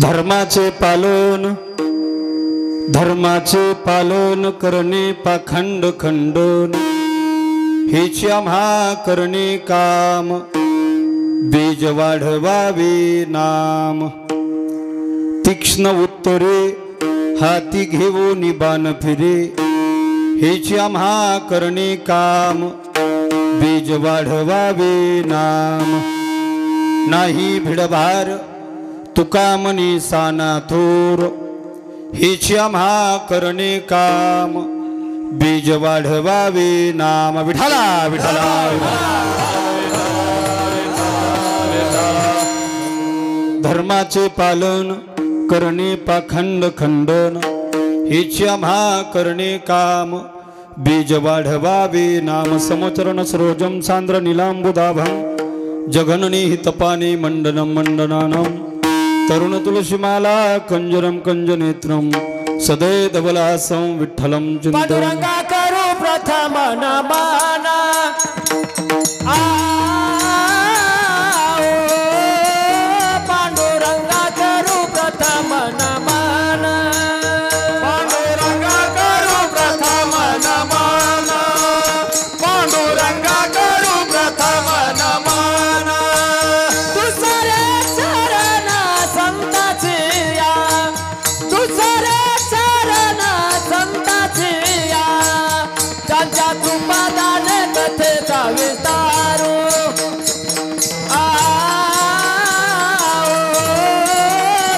धर्माचे पालन करणे पाखंड खंडन हेच आम्हा करणे काम बीज वाढवावे नाम तीक्ष्ण उत्तरे हाती घेऊन बाण फिरे हेच आम्हा करणे काम बीज वाढवावे नाम नाही भिडभार तुका मनी साना थोर हेच आम्हा करणे काम बीज वाढवावे नाम विठाला विठाला धर्माचे पालन करणे पाखंड खंडन हेच आम्हा करणे काम बीज वाढवावे नाम समचरण सरोजम सांद्र नीलांबुदाभं जघननिहितपाने मंडनं मंडनानं तरुण तुलसीमाला कंजरम कंजनेत्रम सदैव धवलासं विठ्ठलं चिंतयामि पांडुरंगा करू प्रथम नमन पांडुरंगा करू प्रथम नमन पांडुरंगा करू प्रथम नमन पांडुरंगा करू प्रथम नमन दुसरे चरण संताचे या दुसरे चरण संताचे या त्यांच्या कृपादाने कथेचा विस्तारू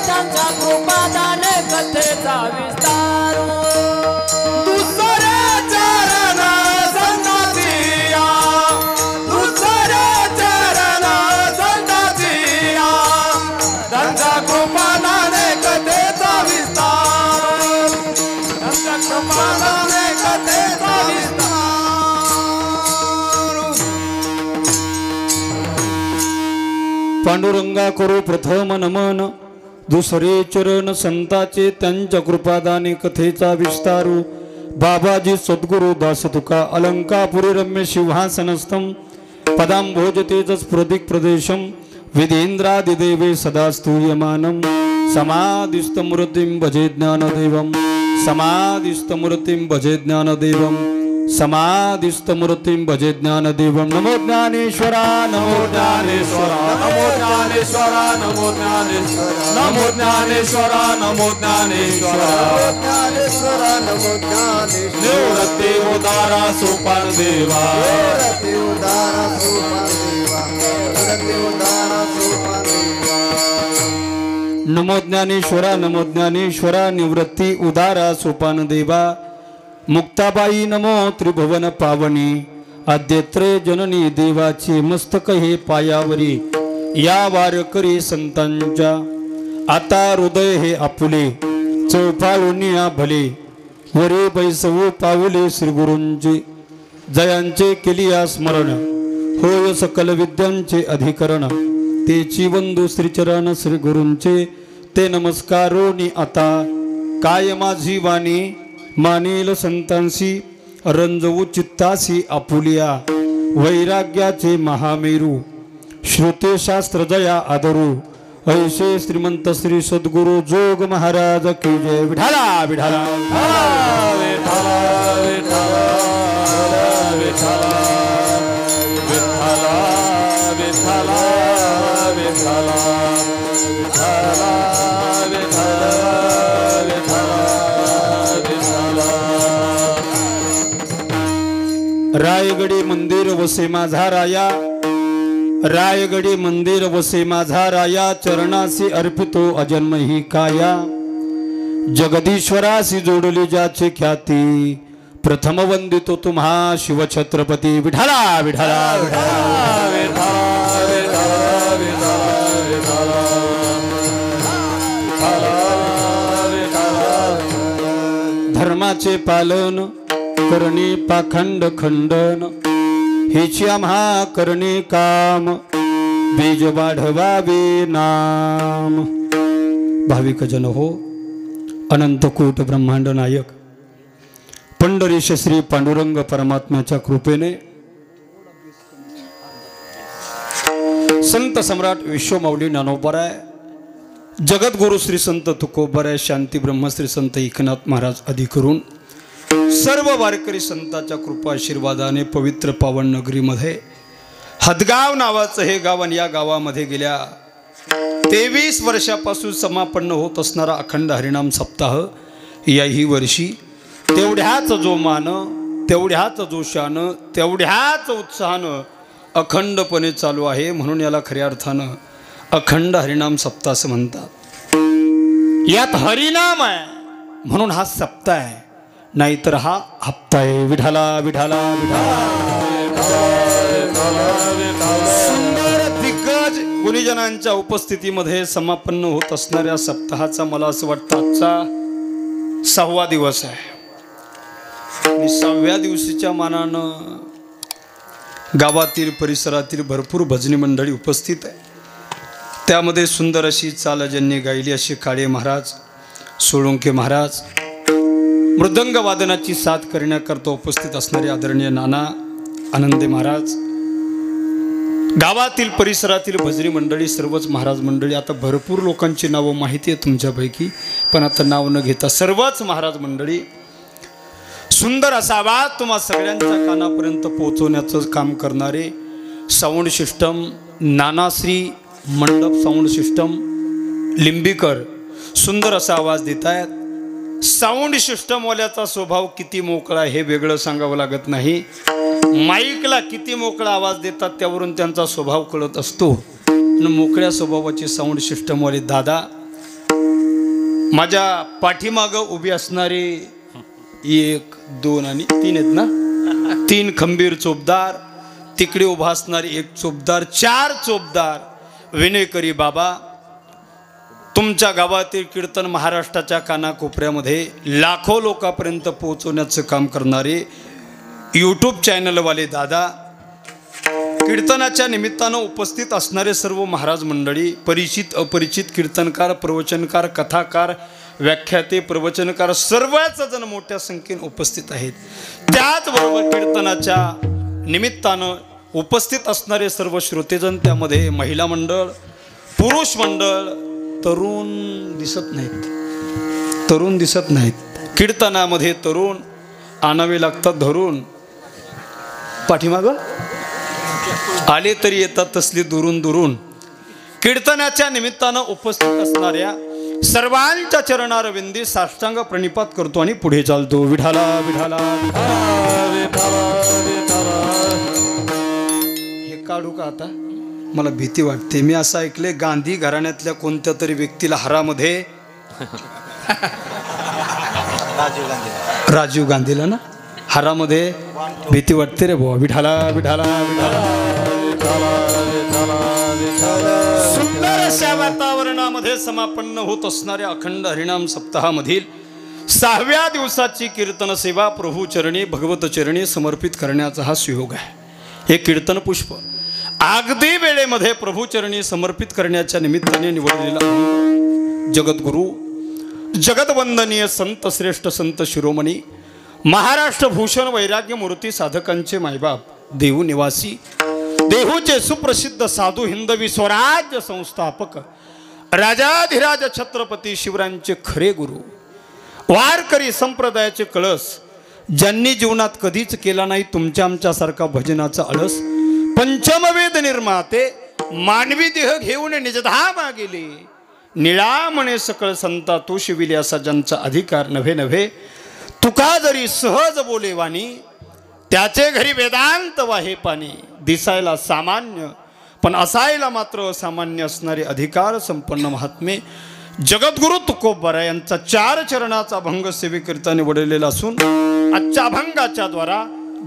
त्यांच्या कृपादाने कथेचा विस्तारू दुसरे चरण संताचे या दुसरे चरण संताचे या त्यांच्या कृपादाने कथेचा विस्तार त्यांच्या कृपादाने कथेचा विस्तार पांडुरंगा करू प्रथम नमन दुसरे चरण संताचे त्यांच्या कृपादाने कथेचा विस्तारू बाबाजी सद्गुरु दास तुका अलंकापुरी रम्य सिंहासनस्थं पदांभोज तेजस प्रदिक प्रदेशम विधेंद्रादिदेवे सदा स्तूयमानं समाधिस्थमूर्तिं भजे ज्ञानदेवं समाधिस्थमूर्तिं भजे ज्ञानदेवं समाधिस्थमूर्तिं भजे ज्ञानदेवं नमो ज्ञानेश्वरा नमो ज्ञानेश्वरा नमो ज्ञानेश्वरा नमो ज्ञानेश्वरा नमो ज्ञानेश्वरा नमो ज्ञानेश्वरा ज्ञानेश्वरा नमो ज्ञानेश्वरा निवृत्ति उदारा सोपान देवा निवृत्ति उदारा सोपान देवा निवृत्ति उदारा सोपान देवा नमो ज्ञानेश्वरा निवृत्ति उदारा सोपान देवा मुक्ताबाई नमो त्रिभुवन पावनी आद्यत्रे जननी देवाची मस्तक हे पायावरी या वारकरी संतांच्या आता हृदय हे आपुले चौफाळून भले वरे बैसवू पावले श्री गुरूंचे जयांचे केलिया स्मरण होय सकल विद्यांचे अधिकरण तेची वंदू श्रीचरण श्री गुरूंचे ते नमस्कारोनी आता काय माझी वाणी मानेल संतांसी रंजवू चित्तासी आपुलिया वैराग्याचे महामेरू श्रुते शास्त्र जया आदरू ऐसे श्रीमंत श्री सद्गुरु जोग महाराज की जय विठाला विठाला विठाला विठाला विठाला विठाला विठाला विठाला रायगडी मंदिर वसे माझा राया रायगडी मंदिर वसे माझा राया चरणासी अर्पितो अजन्म ही काया जगदीश्वरासी जोडली ज्याचे ख्याती प्रथम वंदितो तुम्हा शिवछत्रपती विठाला विठाला धर्माचे पालन करणे पाखंड खंडन हेची आम्हा करणे काम बीज वाढवावे नाम भाविक जन हो अनंतकूट ब्रह्मांड नायक पंढरीश श्री पांडुरंग परमात्म्याच्या कृपेने संत सम्राट विश्वमौली ज्ञानोबराय जगद्गुरु श्री संत तुकोबराय शांती ब्रह्मश्री संत एकनाथ महाराज आदी करून सर्व वारकरी संतांच्या कृपा आशीर्वादाने पवित्र पावन नगरीमध्ये हदगाव नावाचं हे गाव आणि या गावामध्ये गेल्या 23 वर्षापासून समापन्न होत असणारा अखंड हरिनाम सप्ताह याही वर्षी तेवढ्याच जोमानं, तेवढ्याच जोशानं, तेवढ्याच उत्साहानं अखंडपणे चालू आहे. म्हणून याला खऱ्या अर्थानं अखंड हरिनाम सप्ताह असं म्हणतात. यात हरिनाम आहे म्हणून हा सप्ताह आहे, नाहीतर हा हप्ता आहे. विठाला विठाला सुंदर दिग्गज गुणीजनांच्या उपस्थितीमध्ये समापन्न होत असणाऱ्या सप्ताहाचा मला असं वाटतं आजचा 6वा दिवस आहे. आणि 6व्या दिवशीच्या मानानं गावातील परिसरातील भरपूर भजनी मंडळी उपस्थित आहे. त्यामध्ये सुंदर अशी चाल ज्यांनी गायली अशी काळे महाराज, सोळुंके महाराज, मृदंग वादनाची साथ करण्याकरता उपस्थित असणारे आदरणीय नाना आनंदे महाराज, गावातील परिसरातील भजनी मंडळी, सर्वच महाराज मंडळी. आता भरपूर लोकांची नावं माहिती आहे तुमच्यापैकी, पण आता नाव न घेता सर्वच महाराज मंडळी सुंदर असा आवाज तुम्हा सगळ्यांच्या कानापर्यंत पोहोचवण्याचं काम करणारे साऊंड सिस्टम नानाश्री मंडप साऊंड सिस्टम लिंबीकर सुंदर असा आवाज देत आहेत. साऊंड सिस्टमवाल्याचा स्वभाव किती मोकळा हे वेगळं सांगावं लागत नाही. माईकला किती मोकळा आवाज देतात त्यावरून त्यांचा स्वभाव कळत असतो. आणि मोकळ्या स्वभावाचे साऊंड सिस्टमवाले दादा, माझ्या पाठीमागं उभी असणारे 1 2 आणि 3 आहेत ना, 3 खंबीर चोपदार, तिकडे उभा असणारे 1 चोपदार, 4 चोपदार, विनयकरी बाबा, तुमच्या गावातील कीर्तन महाराष्ट्राच्या कानाकोपऱ्यामध्ये लाखो लोकांपर्यंत पोहोचवण्याचं काम करणारे यूट्यूब चॅनलवाले दादा, कीर्तनाच्या निमित्तानं उपस्थित असणारे सर्व महाराज मंडळी, परिचित अपरिचित, कीर्तनकार, प्रवचनकार, कथाकार, व्याख्याते, प्रवचनकार, सर्वच जण मोठ्या संख्येने उपस्थित आहेत. त्याचबरोबर कीर्तनाच्या निमित्तानं उपस्थित असणारे सर्व श्रोतेजन, त्यामध्ये महिला मंडळ, पुरुष मंडळ, तरुण दिसत नाहीत. कीर्तनामध्ये तरुण आणावे लागतात धरून, पाठीमागं आले तरी येतात तसली दुरून दुरून. कीर्तनाच्या निमित्तानं उपस्थित असणाऱ्या सर्वांच्या चरणारविंदी साष्टांग प्रणिपात करतो आणि पुढे चालतो. विठाला विठाला हे काढू का आता? मला भीती वाटते. मी असं ऐकले गांधी घराण्यातल्या कोणत्या तरी व्यक्तीला हारामध्ये राजीव गांधीला ना हारामध्ये भीती वाटते रे भाऊ. विठाला विठाला सुंदर अशा वातावरणामध्ये समापन्न होत असणाऱ्या अखंड हरिनाम सप्ताहामधील 6व्या दिवसाची कीर्तन सेवा प्रभू चरणी भगवत चरणी समर्पित करण्याचा हा सुयोग आहे. हे कीर्तन पुष्प अगदी वेळेमध्ये प्रभू चरणी समर्पित करण्याच्या निमित्ताने निवडलेला जगद्गुरु जगतवंदनीय संत श्रेष्ठ संत शिरोमणी महाराष्ट्र भूषण वैराग्य मूर्ती साधकांचे मायबाप, देहू निवासी, देहूचे सुप्रसिद्ध साधू, हिंदवी स्वराज्य संस्थापक, राजाधिराज छत्रपती शिवरायांचे खरे गुरु, वारकरी संप्रदायाचे कळस, ज्यांनी जीवनात कधीच केला नाही तुमच्या आमच्यासारखा भजनाचा अलस, पंचमवेद निर्माते, मानवी देह घेऊन निजधामा गेले, निळा म्हणे सकळ संता तो शिविले असा ज्यांचा अधिकार नव्हे नव्हे, तुका जरी सहज बोले वाणी, त्याचे घरी वेदांत वाहे पाणी, दिसायला सामान्य पण असायला मात्र असामान्य असणारे अधिकार संपन्न महात्मे जगद्गुरु तुकोबराय यांचा 4 चरणाचा अभंग सेवेकरिता निवडलेला असून आजच्या अभंगाच्या द्वारा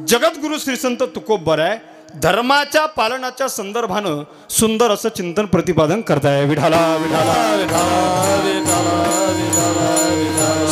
जगद्गुरु श्री संत तुकोबराय धर्माच्या पालनाच्या संदर्भानं सुंदर असं चिंतन प्रतिपादन करताय. विठाला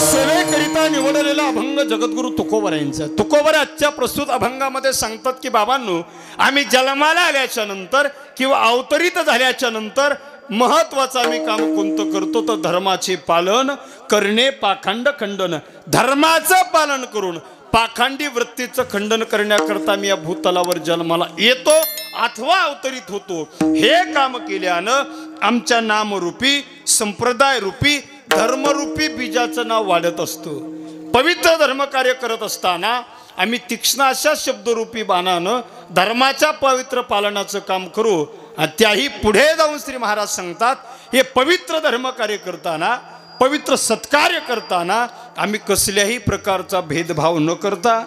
सेवेकरिता निवडलेला अभंग जगद्गुरु तुकोबरायांचा. तुकोबराय आजच्या प्रस्तुत अभंगामध्ये सांगतात की बाबांनो, आम्ही जन्माला आल्याच्या नंतर किंवा अवतरित झाल्याच्या नंतर महत्वाचं आम्ही काम कोणतं करतो तर धर्माचे पालन करणे, पाखंड खंडन. धर्माचं पालन करून पाखंडी वृत्तीचं खंडन करण्याकरता मी या भूतलावर जन्माला येतो अथवा अवतरित होतो. हे काम केल्यानं आमच्या नामरूपी संप्रदाय रूपी धर्मरूपी बीजाचं नाव वाढत असतं. पवित्र धर्मकार्य करत असताना आम्ही तीक्ष्ण अशा शब्दरूपी बाणानं धर्माच्या पवित्र पालनाचं काम करू. आणि त्याही पुढे जाऊन श्री महाराज सांगतात, हे पवित्र धर्मकार्य करताना पवित्र सत्कार्य करताना आम्ही कसल्याही प्रकारचा भेदभाव न करता,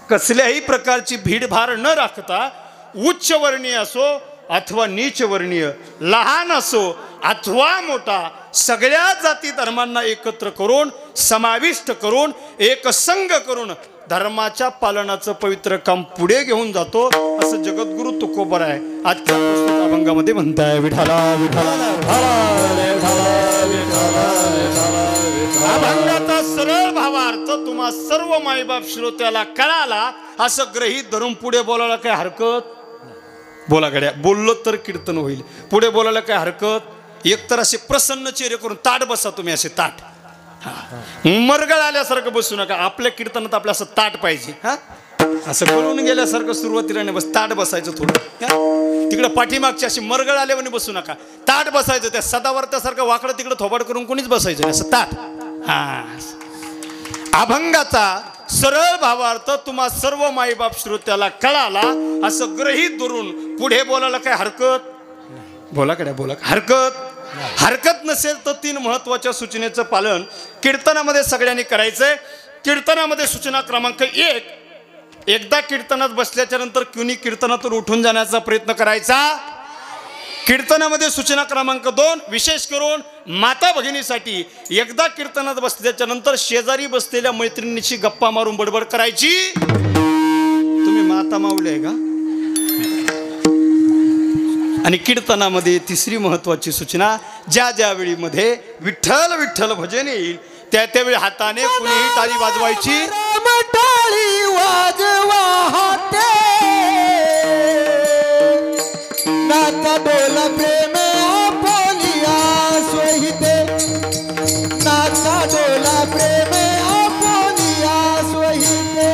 कसल्याही प्रकारची भीडभार न राखता, उच्च वर्णीय असो अथवा नीच वर्णीय, लहान असो अथवा मोठा, सगळ्या जाती धर्मांना एकत्र करून समाविष्ट करून एक संघ करून धर्माच्या पालनाचं पवित्र काम पुढे घेऊन जातो, असं जगद्गुरु तुकोबराय आजच्या पुस्तक अभंगामध्ये म्हणताय. विठाला विठाला अभंगाचा सरळ भावार्थ तुम्हा सर्व मायबाप श्रोत्याला कळाला असं गृहीत धरून पुढे बोलायला काय हरकत? बोला गड्या, बोललो तर कीर्तन होईल. पुढे बोलायला काय हरकत? एकतर असे प्रसन्न चेहरे करून ताट बसा तुम्ही, असे ताट, मरगळ आल्यासारखं बसू नका. आपल्या कीर्तनात आपल्या असं ताट पाहिजे. हा, असं कळून गेल्यासारखं सुरुवातीला नाही बस, ताट बसायचं थोडं. तिकडं पाठीमागची अशी मरगळ आल्यावर बसू नका, ताट बसायचं. त्या सदावर्त्यासारखं वाकडं तिकडं थोबाड करून कोणीच बसायचं नाही, असं ताट. हा, अभंगाचा सरळ भावार्थ तुम्हा सर्व माईबाप श्रोत्याला कळाला असं गृहीत धरून पुढे बोलायला काय हरकत? बोला कडे बोला, हरकत हरकत नसेल तर 3 महत्वाच्या सूचनेचं पालन कीर्तनामध्ये सगळ्यांनी करायचंय. कीर्तनामध्ये सूचना क्रमांक 1, एकदा कीर्तनात बसल्याच्या नंतर कुणी कीर्तनातून उठून जाण्याचा प्रयत्न करायचा. कीर्तनामध्ये सूचना क्रमांक 2, विशेष करून माता भगिनीसाठी, एकदा कीर्तनात बसल्याच्या नंतर शेजारी बसलेल्या मैत्रिणीची गप्पा मारून बडबड करायची. तुम्ही माता माऊली आहे का? आणि कीर्तनामध्ये 3री महत्वाची सूचना, ज्या ज्या वेळीमध्ये विठ्ठल विठ्ठल भजन येईल त्या त्यावेळी हाताने कुणीही टाळी वाजवायची. टाळी वाजवाते नाचा डोला प्रेम आपोलिया सोहिते, नाचा डोला प्रेम आपोलिया सोहिते.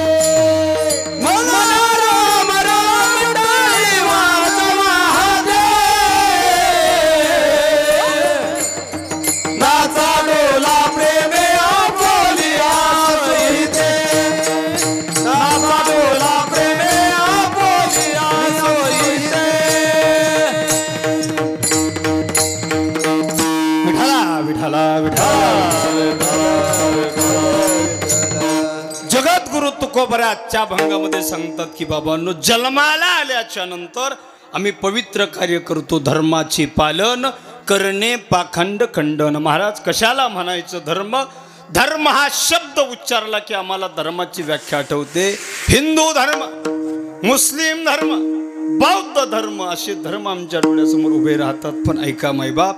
राम राम टाळी वाजवाते नाचा डोला प्रेम आपोलिया सोहिते, नाचा डोला प्रेम आपोलिया सोहिते. विठाला जगद्गुरु तुकोबरा आजच्या अभंगामध्ये सांगतात की बाबांनो, जन्माला आल्याच्या नंतर आम्ही पवित्र कार्य करतो, धर्माचे पालन करणे पाखंड खंडन. महाराज कशाला म्हणायचं धर्म? धर्म हा शब्द उच्चारला की आम्हाला धर्माची व्याख्या आठवते. हिंदू धर्म, मुस्लिम धर्म, बौद्ध धर्म असे धर्म आमच्या डोळ्यासमोर उभे राहतात. पण ऐका मायबाप,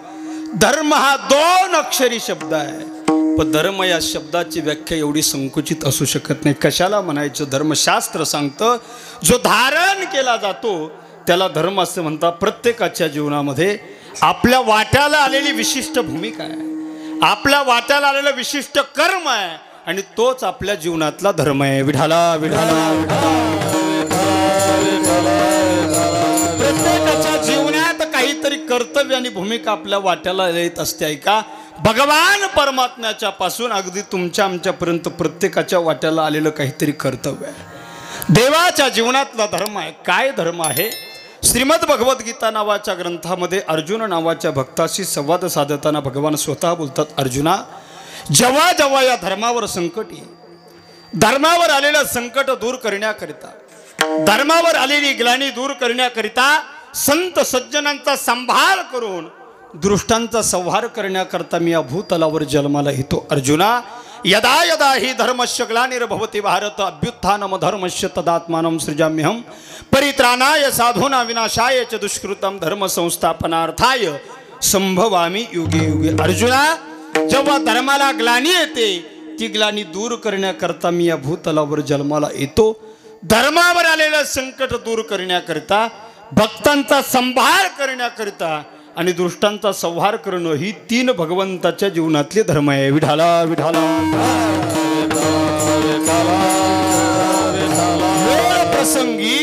धर्म हा 2 अक्षरी शब्द आहे. पण धर्म या शब्दाची व्याख्या एवढी संकुचित असू शकत नाही. कशाला म्हणायचं? धर्मशास्त्र सांगतं, जो धारण केला जातो त्याला धर्म असं म्हणतात. प्रत्येकाच्या जीवनामध्ये आपल्या वाट्याला आलेली विशिष्ट भूमिका आहे, आपल्या वाट्याला आलेलं विशिष्ट कर्म आहे आणि तोच आपल्या जीवनातला धर्म आहे. विठाला विठाला प्रत्येकाच्या जीवनात काहीतरी कर्तव्य आणि भूमिका आपल्या वाट्याला येत असते. ऐका, भगवान परमात्म्याच्या पासून अगदी तुमच्या आमच्यापर्यंत प्रत्येकाच्या वाट्याला आलेलं काहीतरी कर्तव्य आहे. देवाच्या जीवनातला धर्म आहे. काय धर्म आहे? श्रीमद भगवद्गीता नावाच्या ग्रंथामध्ये अर्जुन नावाच्या भक्ताशी संवाद साधताना भगवान स्वतः बोलतात, अर्जुना, जेव्हा जेव्हा या धर्मावर संकट येईल, धर्मावर आलेलं संकट दूर करण्याकरिता, धर्मावर आलेली ग्लानी दूर करण्याकरिता संत सज्जनांचा सांभाळ करून दृष्टांचा संहार करण्याकरता मी या भूतलावर जन्माला येतो. अर्जुना, यदा यदा हि धर्मस्य ग्लानिर्भवति भारत अभ्युत्थानम धर्मस्य तदात्मानं सृजाम्यहं परित्राणाय साधूना विनाशाय च दुष्कृतं धर्म संस्थापनार्थाय संभवामि युगे युगे. अर्जुना, जेव्हा धर्माला ग्लानी येते ती ग्लानी दूर करण्याकरता मी या भूतलावर जन्माला येतो. धर्मावर आलेलं संकट दूर करण्याकरिता, भक्तांचा संभाळ करण्याकरिता आणि दृष्टांचा संहार करणं ही 3 भगवंताच्या जीवनातले धर्म आहे. विठाला विठाला प्रसंगी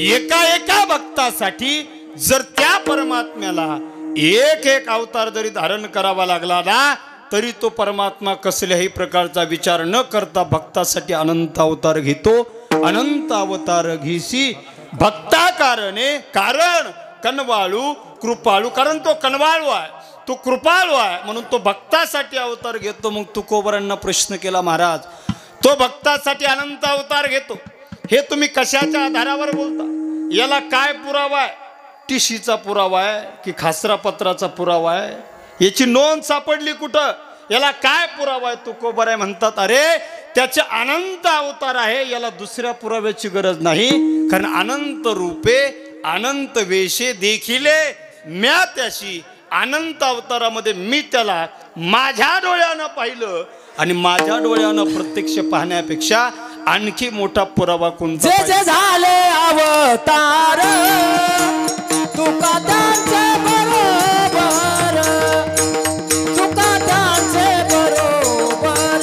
एका एका भक्तासाठी जर त्या परमात्म्याला एक एक अवतार जरी धारण करावा लागला ना तरी तो परमात्मा कसल्याही प्रकारचा विचार न करता भक्तासाठी अनंत अवतार घेतो. अनंत अवतार घेसी भक्ता कारणे, कारण कनवाळू कृपाळू, कारण तो कनवाळू आहे, तो कृपाळू आहे म्हणून तो भक्तासाठी अवतार घेतो. मग तुकोबरांना प्रश्न केला, महाराज तो भक्तासाठी अनंत अवतार घेतो हे तुम्ही कशाच्या आधारावर बोलता? याला काय पुरावा आहे? टिशीचा पुरावा आहे की खासरा पत्राचा पुरावा आहे? याची नोंद सापडली कुठं? याला काय पुरावा आहे? तुकोबराय म्हणतात, अरे त्याचे अनंत अवतार आहे, याला दुसऱ्या पुराव्याची गरज नाही. कारण अनंत रूपे अनंत वेशे देखिले म्या त्याशी, अनंत अवतारामध्ये मी त्याला माझ्या डोळ्यानं पाहिलं आणि माझ्या डोळ्यानं प्रत्यक्ष पाहण्यापेक्षा आणखी मोठा पुरावा कोणता? जे जे झाले अवतार तुका त्यांचे बरोबर, तुका त्यांचे बरोबर,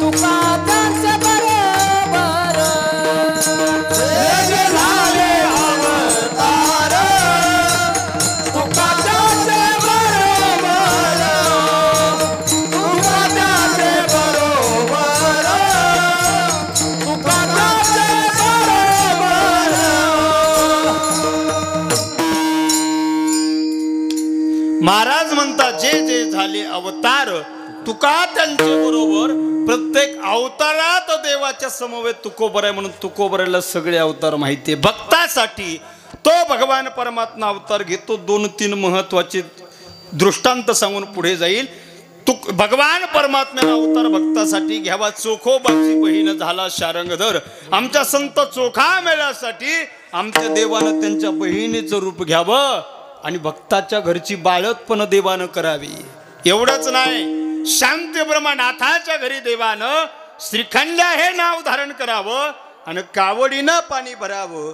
तुका त्यांचे बरोबर. जे जे झाले अवतार तुका त्यांचे बरोबर, तुका त्यांचे बरोबर, तुका त्यांचे बरोबर. महाराज म्हणतात जे जे झाले अवतार तुका त्यांचे बरोबर. प्रत्येक अवतारात देवाच्या समवेत तुकोबर आहे म्हणून तुकोबराला सगळे अवतार माहिती आहे. भक्तासाठी तो भगवान परमात्मा अवतार घेतो. 2-3 महत्वाचे दृष्टांत सांगून पुढे जाईल. भगवान परमात्म्याने अवतार भक्तासाठी घ्यावा. चोखोबाची बहीण झाला शारंगधर. आमच्या संत चोखा मेळ्यासाठी आमच्या देवानं त्यांच्या बहिणीचं रूप घ्यावं आणि भक्ताच्या घरची बाळत पण देवानं करावी. एवढंच नाही, शांती ब्रह्मनाथाच्या घरी देवानं श्रीखंड हे नाव धारण करावं आणि कावडीनं पाणी भरावं.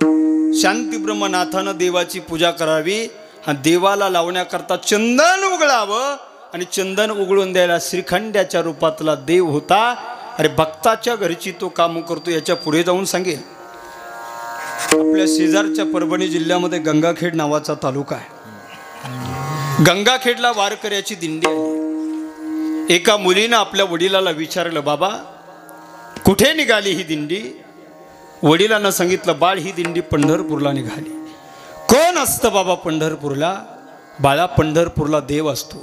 शांती ब्रह्मनाथानं देवाची पूजा करावी आणि देवाला लावण्याकरता चंदन उघडावं आणि चंदन उघडून द्यायला श्रीखंड्याच्या रूपातला देव होता. अरे भक्ताच्या घरची तो काम करतो. याच्या पुढे जाऊन सांगेल. आपल्या शेजारच्या परभणी जिल्ह्यामध्ये गंगाखेड नावाचा तालुका आहे. गंगाखेडला वारकऱ्याची दिंडी आली. एका मुलीनं आपल्या वडिलाला विचारलं, बाबा कुठे निघाली ही दिंडी? वडिलांना सांगितलं, बाळ ही दिंडी पंढरपूरला निघाली. कोण असतं बाबा पंढरपूरला? बाळा पंढरपूरला देव असतो.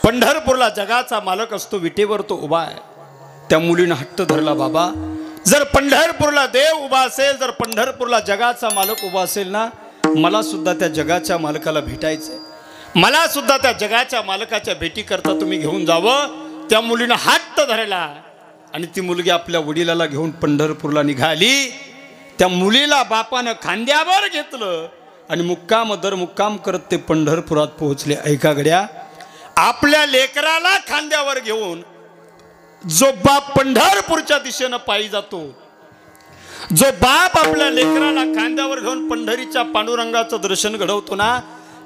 पंढरपूरला जगाचा मालक असतो. विटेवर तो उभा आहे. त्या मुलीनं हट्ट धरला, बाबा जर पंढरपूरला देव उभा असेल, जर पंढरपूरला जगाचा मालक उभा असेल ना, मला सुद्धा त्या जगाच्या मालकाला भेटायचंय. मला सुद्धा त्या जगाच्या मालकाच्या भेटी करता तुम्ही घेऊन जावं. त्या मुलीनं हट्ट धरला आणि ती मुलगी आपल्या वडिलाला घेऊन पंढरपूरला निघाली. त्या मुलीला बापानं खांद्यावर घेतलं आणि मुक्काम दर मुक्काम करत ते पंढरपुरात पोहोचले. ऐका गड्या, आपल्या लेकराला खांद्यावर घेऊन जो बाप पंढरपूरच्या दिशेनं पायी जातो, जो बाप आपल्या लेकराला खांद्यावर घेऊन पंढरीच्या पांडुरंगाचं दर्शन घडवतो ना,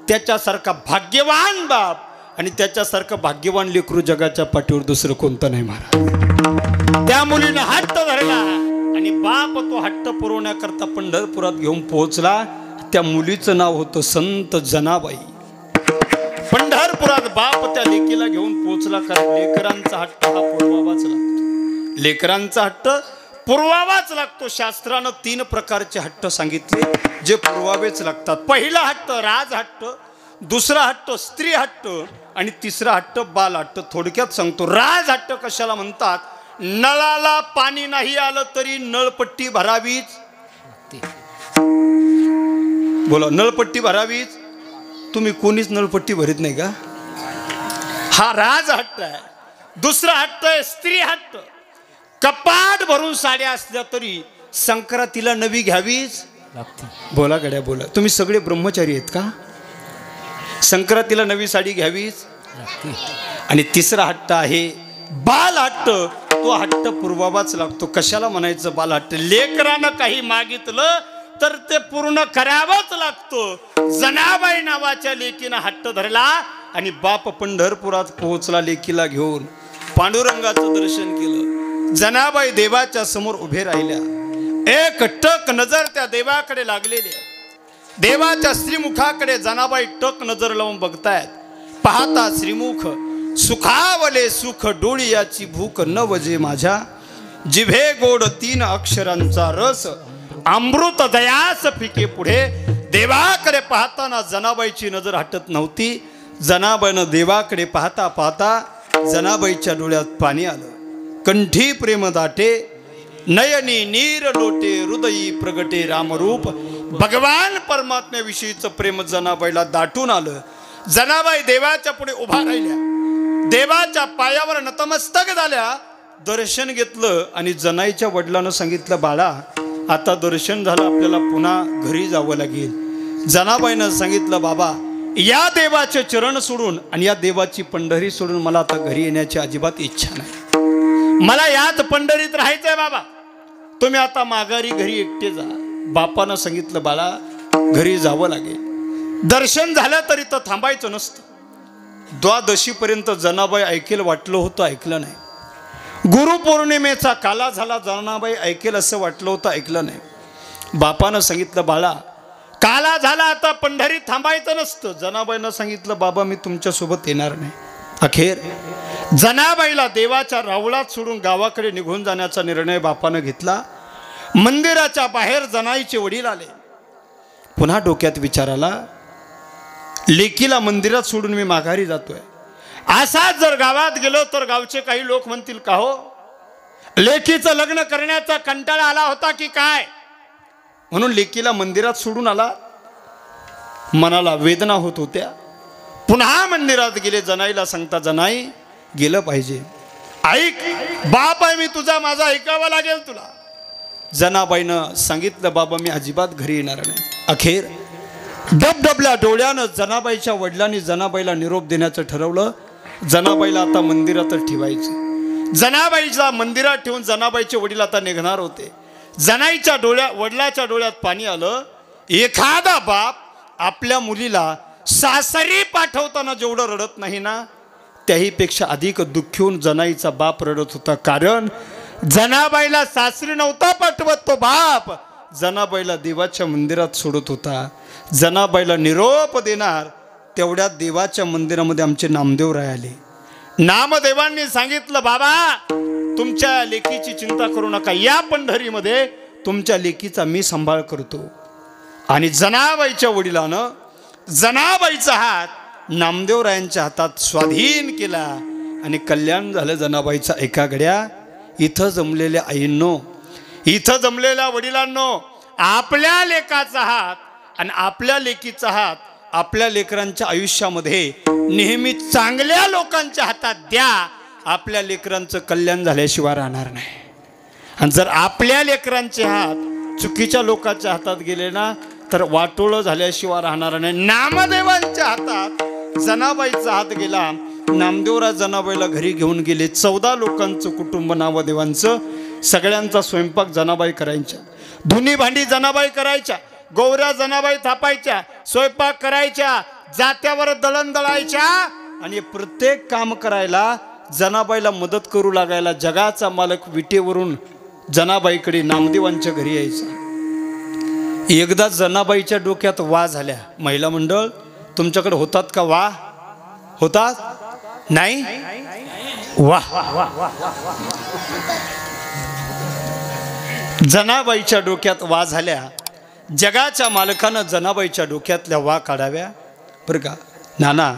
त्याच्यासारखा भाग्यवान बाप आणि त्याच्यासारखं भाग्यवान लेकरू जगाच्या पाठीवर दुसरं कोणतं नाही. महाराज त्या मुलीने हट्ट धरला आणि बाप तो हट्ट पुरवण्याकरता पंढरपुरात घेऊन पोहोचला. त्या मुलीचं नाव होतं संत जनाबाई. पंढरपुरात बाप त्या लेकीला घेऊन पोहोचला. कारण लेकरांचा हट्ट हा पुरवावाच लागतो. लेकरांचा हट्ट पुरवावाच लागतो. शास्त्रानं 3 प्रकारचे हट्ट सांगितले जे पुरवावेच लागतात. पहिला हट्ट राज हट्ट, दुसरा हट्ट स्त्री हट्ट आणि तिसरा हट्ट बाल हट्ट. थोडक्यात सांगतो, राज हट्ट कशाला म्हणतात? नळाला पाणी नाही आलं तरी नळपट्टी भरावीच. बोला, नळपट्टी भरावीच. तुम्ही कोणीच नळपट्टी भरीत नाही का? हा राज हट्ट आहे. दुसरा हट्ट आहे स्त्री हट्ट. कपाट भरून साड्या असल्या तरी संक्रांतीला नवी घ्यावीच लागते. बोला गड्या बोला, तुम्ही सगळे ब्रह्मचारी आहेत का? संक्रांतीला नवी साडी घ्यावीच लागते. आणि तिसरा हट्ट आहे बाल हट्ट. तो हट्ट पुरवावाच लागतो. कशाला म्हणायचं बाल हट्ट? लेकरानं काही मागितलं तर ते पूर्ण करावंच लागतो. जनाबाई नावाच्या लेकीनं हट्ट धरला आणि बाप पंढरपुरात पोहोचला लेकीला घेऊन. पांडुरंगाचं दर्शन केलं. जनाबाई देवाच्या समोर उभे राहिल्या. एक टक नजर त्या देवाकडे लागलेली. देवाच्या श्रीमुखाकडे जनाबाई टक नजर लावून बघतायत. पाहता श्रीमुख सुखावले सुख डोळी याची भूक न वजे माझ्या. जिभे गोड 3 अक्षरांचा रस अमृत दयास फिके पुढे. देवाकडे पाहताना जनाबाईची नजर हटत नव्हती. जनाबाईनं देवाकडे पाहता पाहता जनाबाईच्या डोळ्यात पाणी आलं. कंठी प्रेम दाटे नयनी नीर लोटे हृदयी प्रगटे रामरूप. भगवान परमात्म्याविषयीचं प्रेम जनाबाईला दाटून आलं. जनाबाई देवाच्या पुढे उभा राहिल्या. देवाच्या पायावर नतमस्तक झाल्या. दर्शन घेतलं आणि जनाईच्या वडिलांना सांगितलं, बाळा आता दर्शन झालं, आपल्याला पुन्हा घरी जावं लागेल. जनाबाईनं सांगितलं, बाबा या देवाचे चरण सोडून आणि या देवाची पंढरी सोडून मला आता घरी येण्याची अजिबात इच्छा नाही. मला याच पंढरीत राहायचंय बाबा. तुम्ही आता माघारी घरी एकटे जा. बापानं सांगितलं, बाळा घरी जावं लागेल. दर्शन झालं तरी तर थांबायचं नसतं. द्वादशीपर्यंत जनाबाई ऐकेल वाटलं होतं, ऐकलं नाही. गुरुपौर्णिमेचा काला झाला, जनाबाई ऐकेल असं वाटलं होतं, ऐकलं नाही. बापानं सांगितलं, बाळा काला झाला, आता पंढरीत थांबायचं नसतं. जनाबाईनं सांगितलं, बाबा मी तुमच्यासोबत येणार नाही. अखेर जनाबाईला देवाच्या रावळात सोडून गावाकडे निघून जाण्याचा निर्णय बापानं घेतला. मंदिराच्या बाहेर जनाईचे वडील आले. पुन्हा डोक्यात विचार आला, लेकीला मंदिरात सोडून मी माघारी जातोय. असाच जर गावात गेलो तर गावचे काही लोक म्हणतील, का हो लेकीचं लग्न करण्याचा कंटाळा आला होता की काय, म्हणून लेकीला मंदिरात सोडून आला. मनाला वेदना होत होत्या. पुन्हा मंदिरात गेले. जनाईला सांगता, जनाई गेलं पाहिजे, ऐक बाप आहे मी तुझा, माझा ऐकावा लागेल तुला. जनाबाईनं सांगितलं, बाबा मी अजिबात घरी येणार नाही. अखेर डबडबल्या डोळ्यानं जनाबाईच्या वडिलांनी जनाबाईला निरोप देण्याचं ठरवलं. जनाबाईला आता आपल्याला ठेवायचं. जनाबाईला मंदिरात ठेवून जनाबाईचे वडील आता निघणार होते. जनाईच्या वडिलाच्या डोळ्यात पाणी आलं. एखादा बाप आपल्या मुलीला सासरी पाठवताना जेवढं रडत नाही ना, त्याहीपेक्षा अधिक दुःखी होऊन जनाईचा बाप रडत होता. कारण जनाबाईला सासरी नव्हता पाठवत तो बाप, जनाबाईला देवाच्या मंदिरात सोडत होता. जनाबाईला निरोप देणार तेवढ्यात देवाच्या मंदिरामध्ये आमचे नामदेव राहिले. नामदेवांनी सांगितलं, बाबा तुमच्या लेकीची चिंता करू नका, या पंढरीमध्ये तुमच्या लेकीचा मी सांभाळ करतो. आणि जनाबाईच्या वडिलानं जनाबाईचा हात नामदेवरायांच्या हातात स्वाधीन केला आणि कल्याण झालं जनाबाईचा. एका घड्या इथं जमलेल्या आईंनो, इथं जमलेल्या वडिलांनो, आपल्या लेकाचा हात आणि आपल्या लेकीचा हात आपल्या लेकरांच्या आयुष्यामध्ये नेहमी चांगल्या लोकांच्या हातात द्या. आपल्या लेकरांचं कल्याण झाल्याशिवाय राहणार नाही. आणि जर आपल्या लेकरांचे हात चुकीच्या लोकांच्या हातात गेले ना, तर वाटोळं झाल्याशिवाय राहणार नाही. नामदेवांच्या हातात जनाबाईचा हात गेला. नामदेवराज जनाबाईला घरी घेऊन गेले. 14 लोकांचं कुटुंब नामदेवांचं. सगळ्यांचा स्वयंपाक जनाबाई करायच्या, धुनी भांडी जनाबाई करायच्या, गौऱ्या जनाबाई थापायच्या, स्वयंपाक करायच्या, जात्यावर दळण दळायच्या आणि प्रत्येक काम करायला जनाबाईला मदत करू लागायला. जगाचा मालक विटेवरून जनाबाईकडे नामदेवांच्या घरी यायचा. एकदा जनाबाईच्या डोक्यात वा झाल्या. महिला मंडळ तुमच्याकडे होतात का वा? होतात? नाही? वा. जनाबाईच्या डोक्यात वा झाल्या. जगाच्या मालकानं जनाबाईच्या डोक्यातल्या वा काढाव्या. बरं का नाना,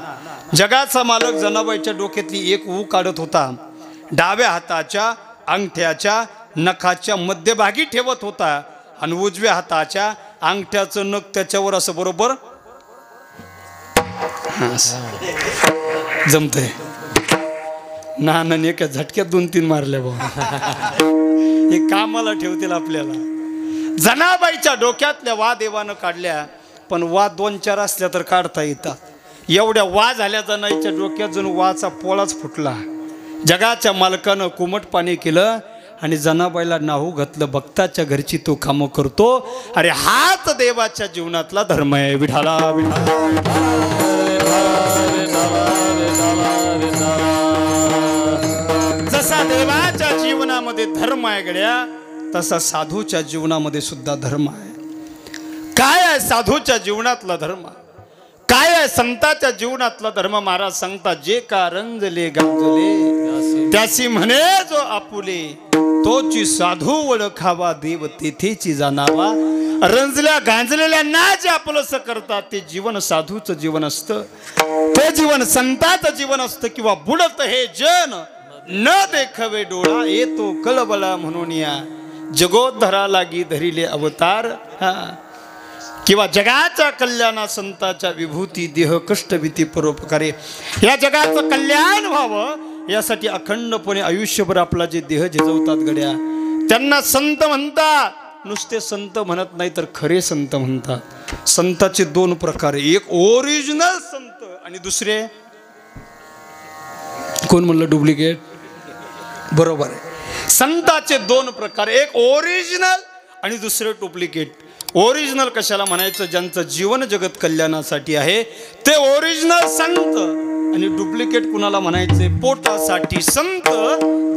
जगाचा मालक जनाबाईच्या डोक्यातली एक ऊ काढत होता. डाव्या हाताच्या अंगठ्याच्या नखाच्या मध्यभागी ठेवत होता आणि उजव्या हाताच्या अंगठ्याचं नख त्याच्यावर असं बरोबर जमतंय. नानाने एका झटक्यात 2-3 मारल्या बाबा. हे कामाला ठेवतील आपल्याला. जनाबाईच्या डोक्यातल्या वा देवानं काढल्या, पण वा 2-4 असल्या तर काढता येतात. एवढ्या वा झाल्या जनाईच्या डोक्यात जणू वाचा पोळाच फुटला. जगाच्या मालकानं कोमट पाणी केलं आणि जनाबाईला नाहू घातलं, भक्ताच्या घरची तो कामं करतो. अरे हाच देवाच्या जीवनातला धर्म आहे. विठाला जसा देवाच्या जीवनामध्ये धर्म आहे गड्या, तसा साधूच्या जीवनामध्ये सुद्धा धर्म आहे. काय आहे साधूच्या जीवनातला धर्म, काय आहे संताच्या जीवनातला धर्म. महाराज सांगतात, जे का रंजले गांजले त्यासी म्हणे जो आपुले, तोची साधू ओळखावा देव तेथेची जाणावा. रंजल्या गांजलेल्या ना जे आपलंस करतात ते जीवन साधूचं जीवन असतं, ते जीवन संताचं जीवन असतं. किंवा बुडत हे जन न देखवे डोळा, येतो कळबला म्हणून या जगोद्धरा लागी धरिले अवतार. हा किंवा जगाच्या कल्याणा संताच्या विभूती देह कष्ट भीती परोपकारे. या जगाचं कल्याण व्हावं यासाठी अखंडपणे आयुष्यभर आपला जे देह झिजवतात गड्या, त्यांना संत म्हणतात. नुसते संत म्हणत नाही तर खरे संत म्हणतात. संताचे दोन प्रकार, एक ओरिजिनल संत आणि दुसरे कोण म्हणलं डुप्लिकेट. बरोबर आहे. संताचे दोन प्रकार, एक ओरिजिनल आणि दुसरे डुप्लिकेट. ओरिजिनल कशाला म्हणायचं, ज्यांचं जीवन जगत कल्याणासाठी आहे ते ओरिजिनल संत. आणि डुप्लिकेट कुणाला म्हणायचे, पोटासाठी संत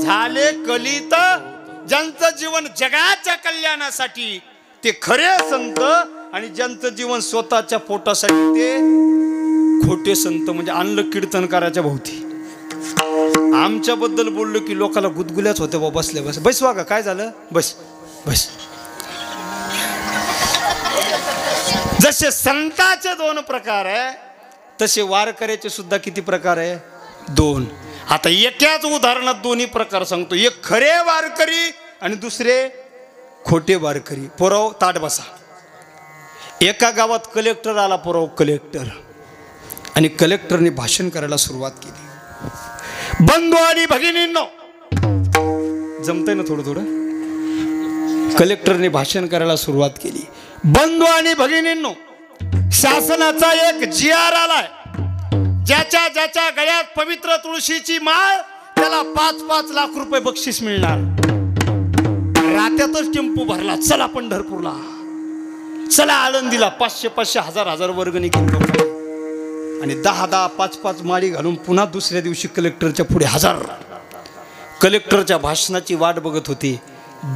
झाले कलित. ज्यांचं जीवन जगाच्या कल्याणासाठी ते खरे संत, आणि ज्यांचं जीवन स्वतःच्या पोटासाठी ते खोटे संत. म्हणजे आणलं कीर्तनकाराच्या भोवती. आमच्याबद्दल बोललो की लोकाला गुदगुल्याच होते. बाबा बसले बस बस वागा काय झालं बस बस. जसे संताचे दोन प्रकार आहे तसे वारकऱ्याचे सुद्धा किती प्रकार आहे, दोन. आता एकाच उदाहरणात दोन्ही प्रकार सांगतो. एक खरे वारकरी आणि दुसरे खोटे वारकरी. पुराव ताट बसा. एका गावात कलेक्टर आला. पुराव कलेक्टर. आणि कलेक्टरने भाषण करायला सुरुवात केली. बंधू आणि भगिनींनो, जमतंय ना थोडं थोडं. कलेक्टरने भाषण करायला सुरुवात केली. बंधू आणि भगिनींनो, शासनाचा एक जी.आर. आलाय. ज्याच्या ज्याच्या गळ्यात पवित्र तुळशीची माळ त्याला 5-5 लाख रुपये बक्षीस मिळणार. रात्यातच टेम्पो भरला, चला पंढरपूरला, चला आळंदीला. 500-500 हजार वर्गणी केली. आणि 10-10, 5-5 माळी घालून पुन्हा दुसऱ्या दिवशी कलेक्टरच्या पुढे हजर. कलेक्टरच्या भाषणाची वाट बघत होती.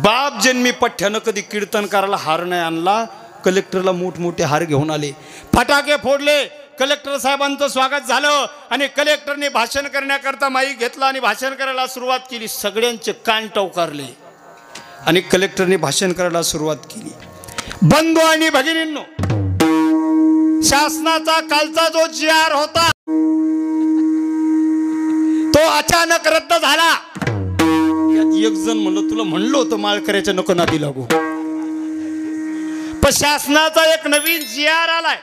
बाप जन्मी पठ्ठ्यानं कधी कीर्तनकाराला हार नाही आणला. कलेक्टरला मोठमोठे हार घेऊन आले, फटाके फोडले. कलेक्टर साहेबांचं स्वागत झालं. आणि कलेक्टरने भाषण करण्याकरता माईक घेतला आणि भाषण करायला सुरुवात केली. सगळ्यांचे कान टवकारले आणि कलेक्टरने भाषण करायला सुरुवात केली. बंधू आणि भगिनींनो, शासनाचा कालचा जो जी.आर. होता तो अचानक रद्द झाला. एक जण म्हणलं, तुला म्हणलं होतं माळकऱ्याच्या नको नादी लागू. पण शासनाचा एक नवीन जी.आर. आलाय.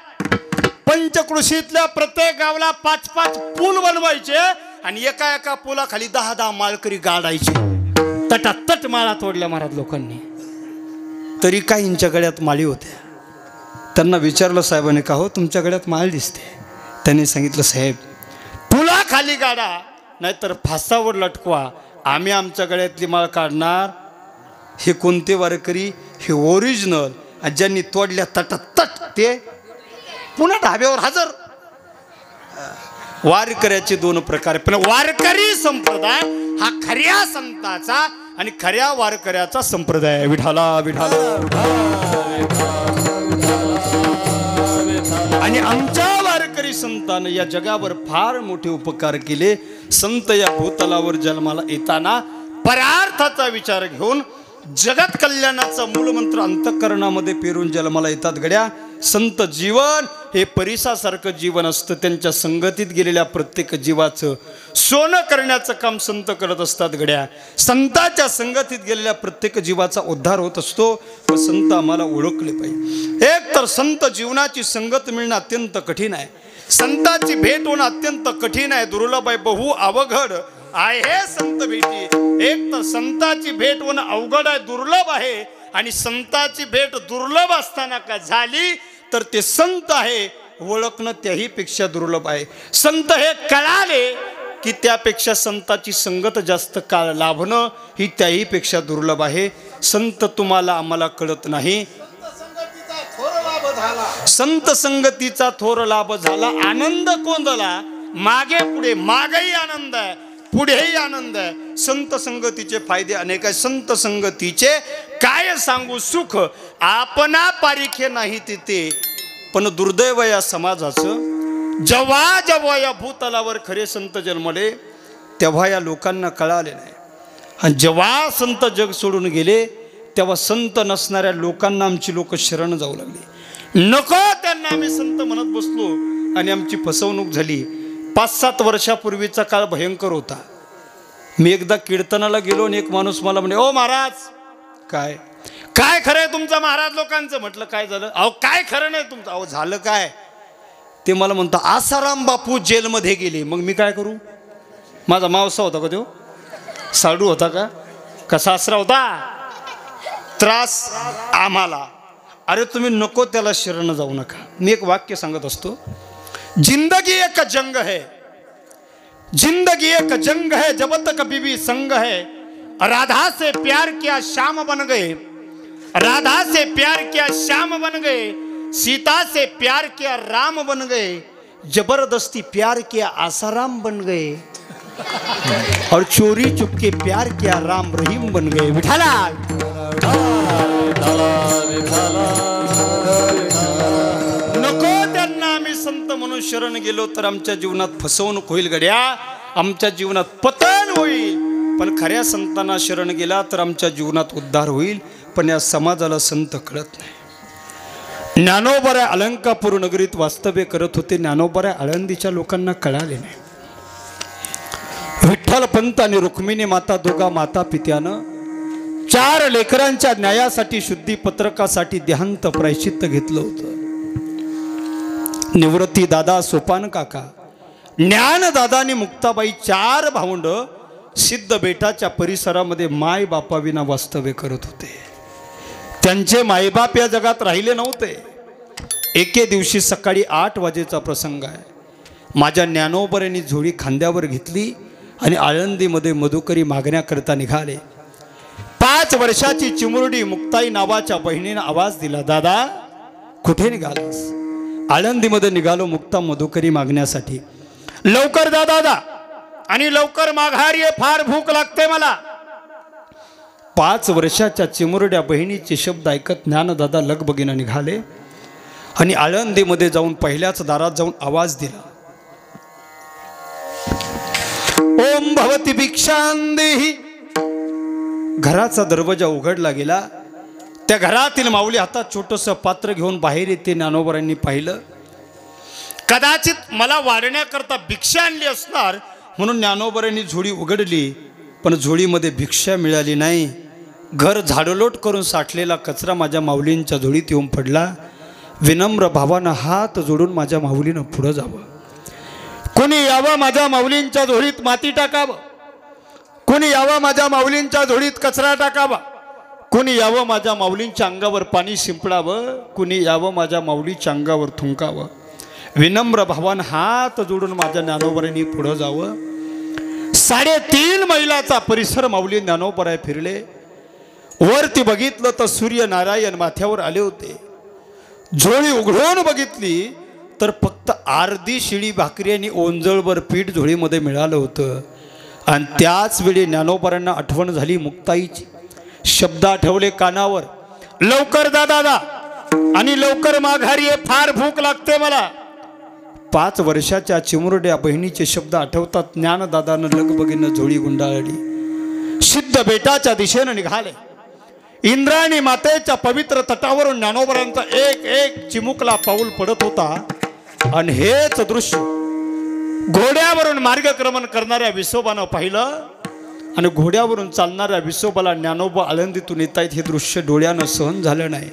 पंचकृषीतल्या प्रत्येक गावाला 5-5 पूल बनवायचे आणि एका एका पुलाखाली 10-10 माळकरी गाडायचे. तटातट माळा तोडल्या महाराज लोकांनी. तरी काहींच्या गळ्यात माळी होत्या. त्यांना विचारलं साहेबांनी, का हो तुमच्या गळ्यात माळ दिसते. त्यांनी सांगितलं, साहेब पुलाखाली गाडा नाहीतर फासावर लटकवा, आम्ही आमच्या गळ्यातली माळ काढणार. हे कोणते वारकरी, हे ओरिजिनल. आणि ज्यांनी तोडल्या तटातट ते पुन्हा ढाब्यावर हजर. वारकऱ्याचे दोन प्रकार. पण वारकरी संप्रदाय हा खऱ्या संताचा आणि खऱ्या वारकऱ्याचा संप्रदाय. विठाला विठाला. आणि आमच्या वारकरी संतानं या जगावर फार मोठे उपकार केले. संत या भूतलावर जन्माला येताना परार्थाचा विचार घेऊन जगत कल्याणाचा मूलमंत्र अंतःकरणामध्ये पेरून जन्माला येतात गड्या. संत जीवन हे परिसासारखं जीवन असतं. त्यांच्या संगतीत गेलेल्या प्रत्येक जीवाचं सोनं करण्याचं काम संत करत असतात गड्या. संताच्या संगतीत गेलेल्या प्रत्येक जीवाचा उद्धार होत असतो. व संत आम्हाला ओळखले पाहिजे. एक तर संत जीवनाची संगत मिळणं अत्यंत कठीण आहे. संताची भेट होणं अत्यंत कठीण आहे, दुर्लभ आहे, बहु अवघड आहे संत भेटी. एक तर संताची भेट होणं अवघड आहे, दुर्लभ आहे. आणि संताची भेट दुर्लभ असताना का झाली तर ते संत आहे ओळखणं त्याही पेक्षा दुर्लभ आहे. संत हे कळाले की त्यापेक्षा संताची संगत जास्त काळ लाभणं ही त्याही पेक्षा दुर्लभ आहे. संत तुम्हाला आम्हाला कळत नाही. संत संगतीचा थोर लाभ झाला, आनंद कोंदला. मागे पुढे, मागेही आनंद आहे, पुढेही आनंद आहे. संत संगतीचे फायदे अनेक आहेत. संत संगतीचे काय सांगू सुख आपणा पारिखे नाही तिथे, पण दुर्दैव या समाजाचं जेव्हा जेव्हा या भूतलावर खरे संत जन्मले तेव्हा या लोकांना कळाले नाही, आणि जेव्हा संत जग सोडून गेले तेव्हा संत नसणाऱ्या लोकांना आमची लोक शरण जाऊ लागली. नको त्यांना आम्ही संत म्हणत बसलो आणि आमची फसवणूक झाली. 5-7 वर्षापूर्वीचा काळ भयंकर होता. मी एकदा कीर्तनाला गेलो आणि एक माणूस मला म्हणे, ओ महाराज काय काय खरं आहे तुमचं महाराज लोकांचं. म्हटलं काय झालं. अहो काय खरं नाही तुमचं. अहो झालं काय. ते मला म्हणतो आसाराम बापू जेलमध्ये गेले. मग मी काय करू. माझा मावसा होता का तो, साडू होता का सासरा होता. त्रास आम्हाला. अरे तुम्ही नको त्याला शरण जाऊ नका. मी एक वाक्य सांगत असतो, जिंदगी एक जंग है, जिंदगी एक जंग है, जब तक बीवी संग है. राधा से प्यार किया श्याम बन गए, राधा से प्यार किया श्याम बन गए, सीता से प्यार किया राम बन गए, जबरदस्ती प्यार किया आसाराम बन गए, और चोरी चुपके प्यार किया राम रहीम बन गए. विठाला नको त्यांना आम्ही संत म्हणून शरण गेलो तर आमच्या जीवनात फसवणूक होईल गड्या, आमच्या जीवनात पतन होईल. पण खऱ्या संतांना शरण गेला तर आमच्या जीवनात उद्धार होईल. पण या समाजाला संत कळत नाही. ज्ञानोबा अलंकापूर नगरीत वास्तव्य करत होते. ज्ञानोबा आळंदीच्या लोकांना कळाले नाही. विठ्ठल पंत आणि रुक्मिणी माता दोघा माता पित्यानं 4 लेकरांच्या न्यायासाठी शुद्धी पत्रकासाठी देहांत प्रायश्चित्त घेतलं होतं. निवृत्ती दादा, सोपान काका, ज्ञान दादा आणि मुक्ताबाई 4 भावंड सिद्ध बेटाच्या परिसरामध्ये माय बापाविना वास्तव्य करत होते. त्यांचे मायबाप या जगात राहिले नव्हते. एके दिवशी सकाळी 8 वाजेचा प्रसंग आहे. माझ्या ज्ञानोबऱ्यांनी झोळी खांद्यावर घेतली आणि आळंदीमध्ये मधुकरी मागण्याकरता निघाले. 5 वर्षाची चिमुरडी मुक्ताई नावाच्या बहिणीने आवाज दिला, दादा कुठे निघालास. आळंदीमध्ये निघालो मुक्ता मधुकरी मागण्यासाठी. लवकर जा दादा आणि लवकर माघार ये, फार भूक लागते मला. 5 वर्षाच्या चिमुरड्या बहिणीचे शब्द ऐकत ज्ञानदादा लगबगीनं निघाले आणि आळंदीमध्ये जाऊन पहिल्याच दारात जाऊन आवाज दिला, ओम भवती भिक्षांदेही. घराचा दरवाजा उघडला गेला. त्या घरातील माऊली हातात छोटंसं पात्र घेऊन बाहेर येते. ज्ञानोबरांनी पाहिलं. कदाचित मला वाढण्याकरता भिक्षा आणली असणार म्हणून ज्ञानोबरांनी झोळी उघडली, पण झोळीमध्ये भिक्षा मिळाली नाही. घर झाडलोट करून साठलेला कचरा माझ्या माऊलींच्या झोळीत येऊन पडला. विनम्र भावानं हात जोडून माझ्या माऊलीनं पुढं जावं. कोणी यावं माझ्या माऊलींच्या झोळीत माती टाकावं, कोणी यावं माझ्या माऊलींच्या झोळीत कचरा टाकावा, कोणी यावं माझ्या माऊलींच्या अंगावर पाणी शिंपडावं, कोणी यावं माझ्या माऊलीच्या अंगावर थुंकावं. विनम्र भावानं हात जोडून माझ्या ज्ञानोबरांनी पुढं जावं. 3.5 मैलाचा परिसर माऊली ज्ञानोबराय फिरले. वरती बघितलं तर सूर्यनारायण माथ्यावर आले होते. झोळी उघडून बघितली तर फक्त अर्धी शिळी भाकरी आणि ओंजळभर पीठ झोळीमध्ये मिळालं होतं. आणि त्याच वेळी ज्ञानोबरांना आठवण झाली मुक्ताईची. शब्द आठवले कानावर, लवकर जा दादा आणि लवकर माघारी ये, फार भूक लागते मला. 5 वर्षाच्या चिमुरड्या बहिणीचे शब्द आठवतात. ज्ञानदादानं लगबगीनं झोळी गुंडाळली. सिद्ध बेटाच्या दिशेनं निघाले. इंद्रायणी मातेच्या पवित्र तटावरून ज्ञानोबरांचा एक चिमुकला पाऊल पडत होता. आणि हेच दृश्य घोड्यावरून मार्गक्रमण करणाऱ्या विसोबानं पाहिलं. आणि घोड्यावरून चालणाऱ्या विसोबाला ज्ञानोबा आळंदीतून येत आहेत हे दृश्य डोळ्यानं सहन झालं नाही.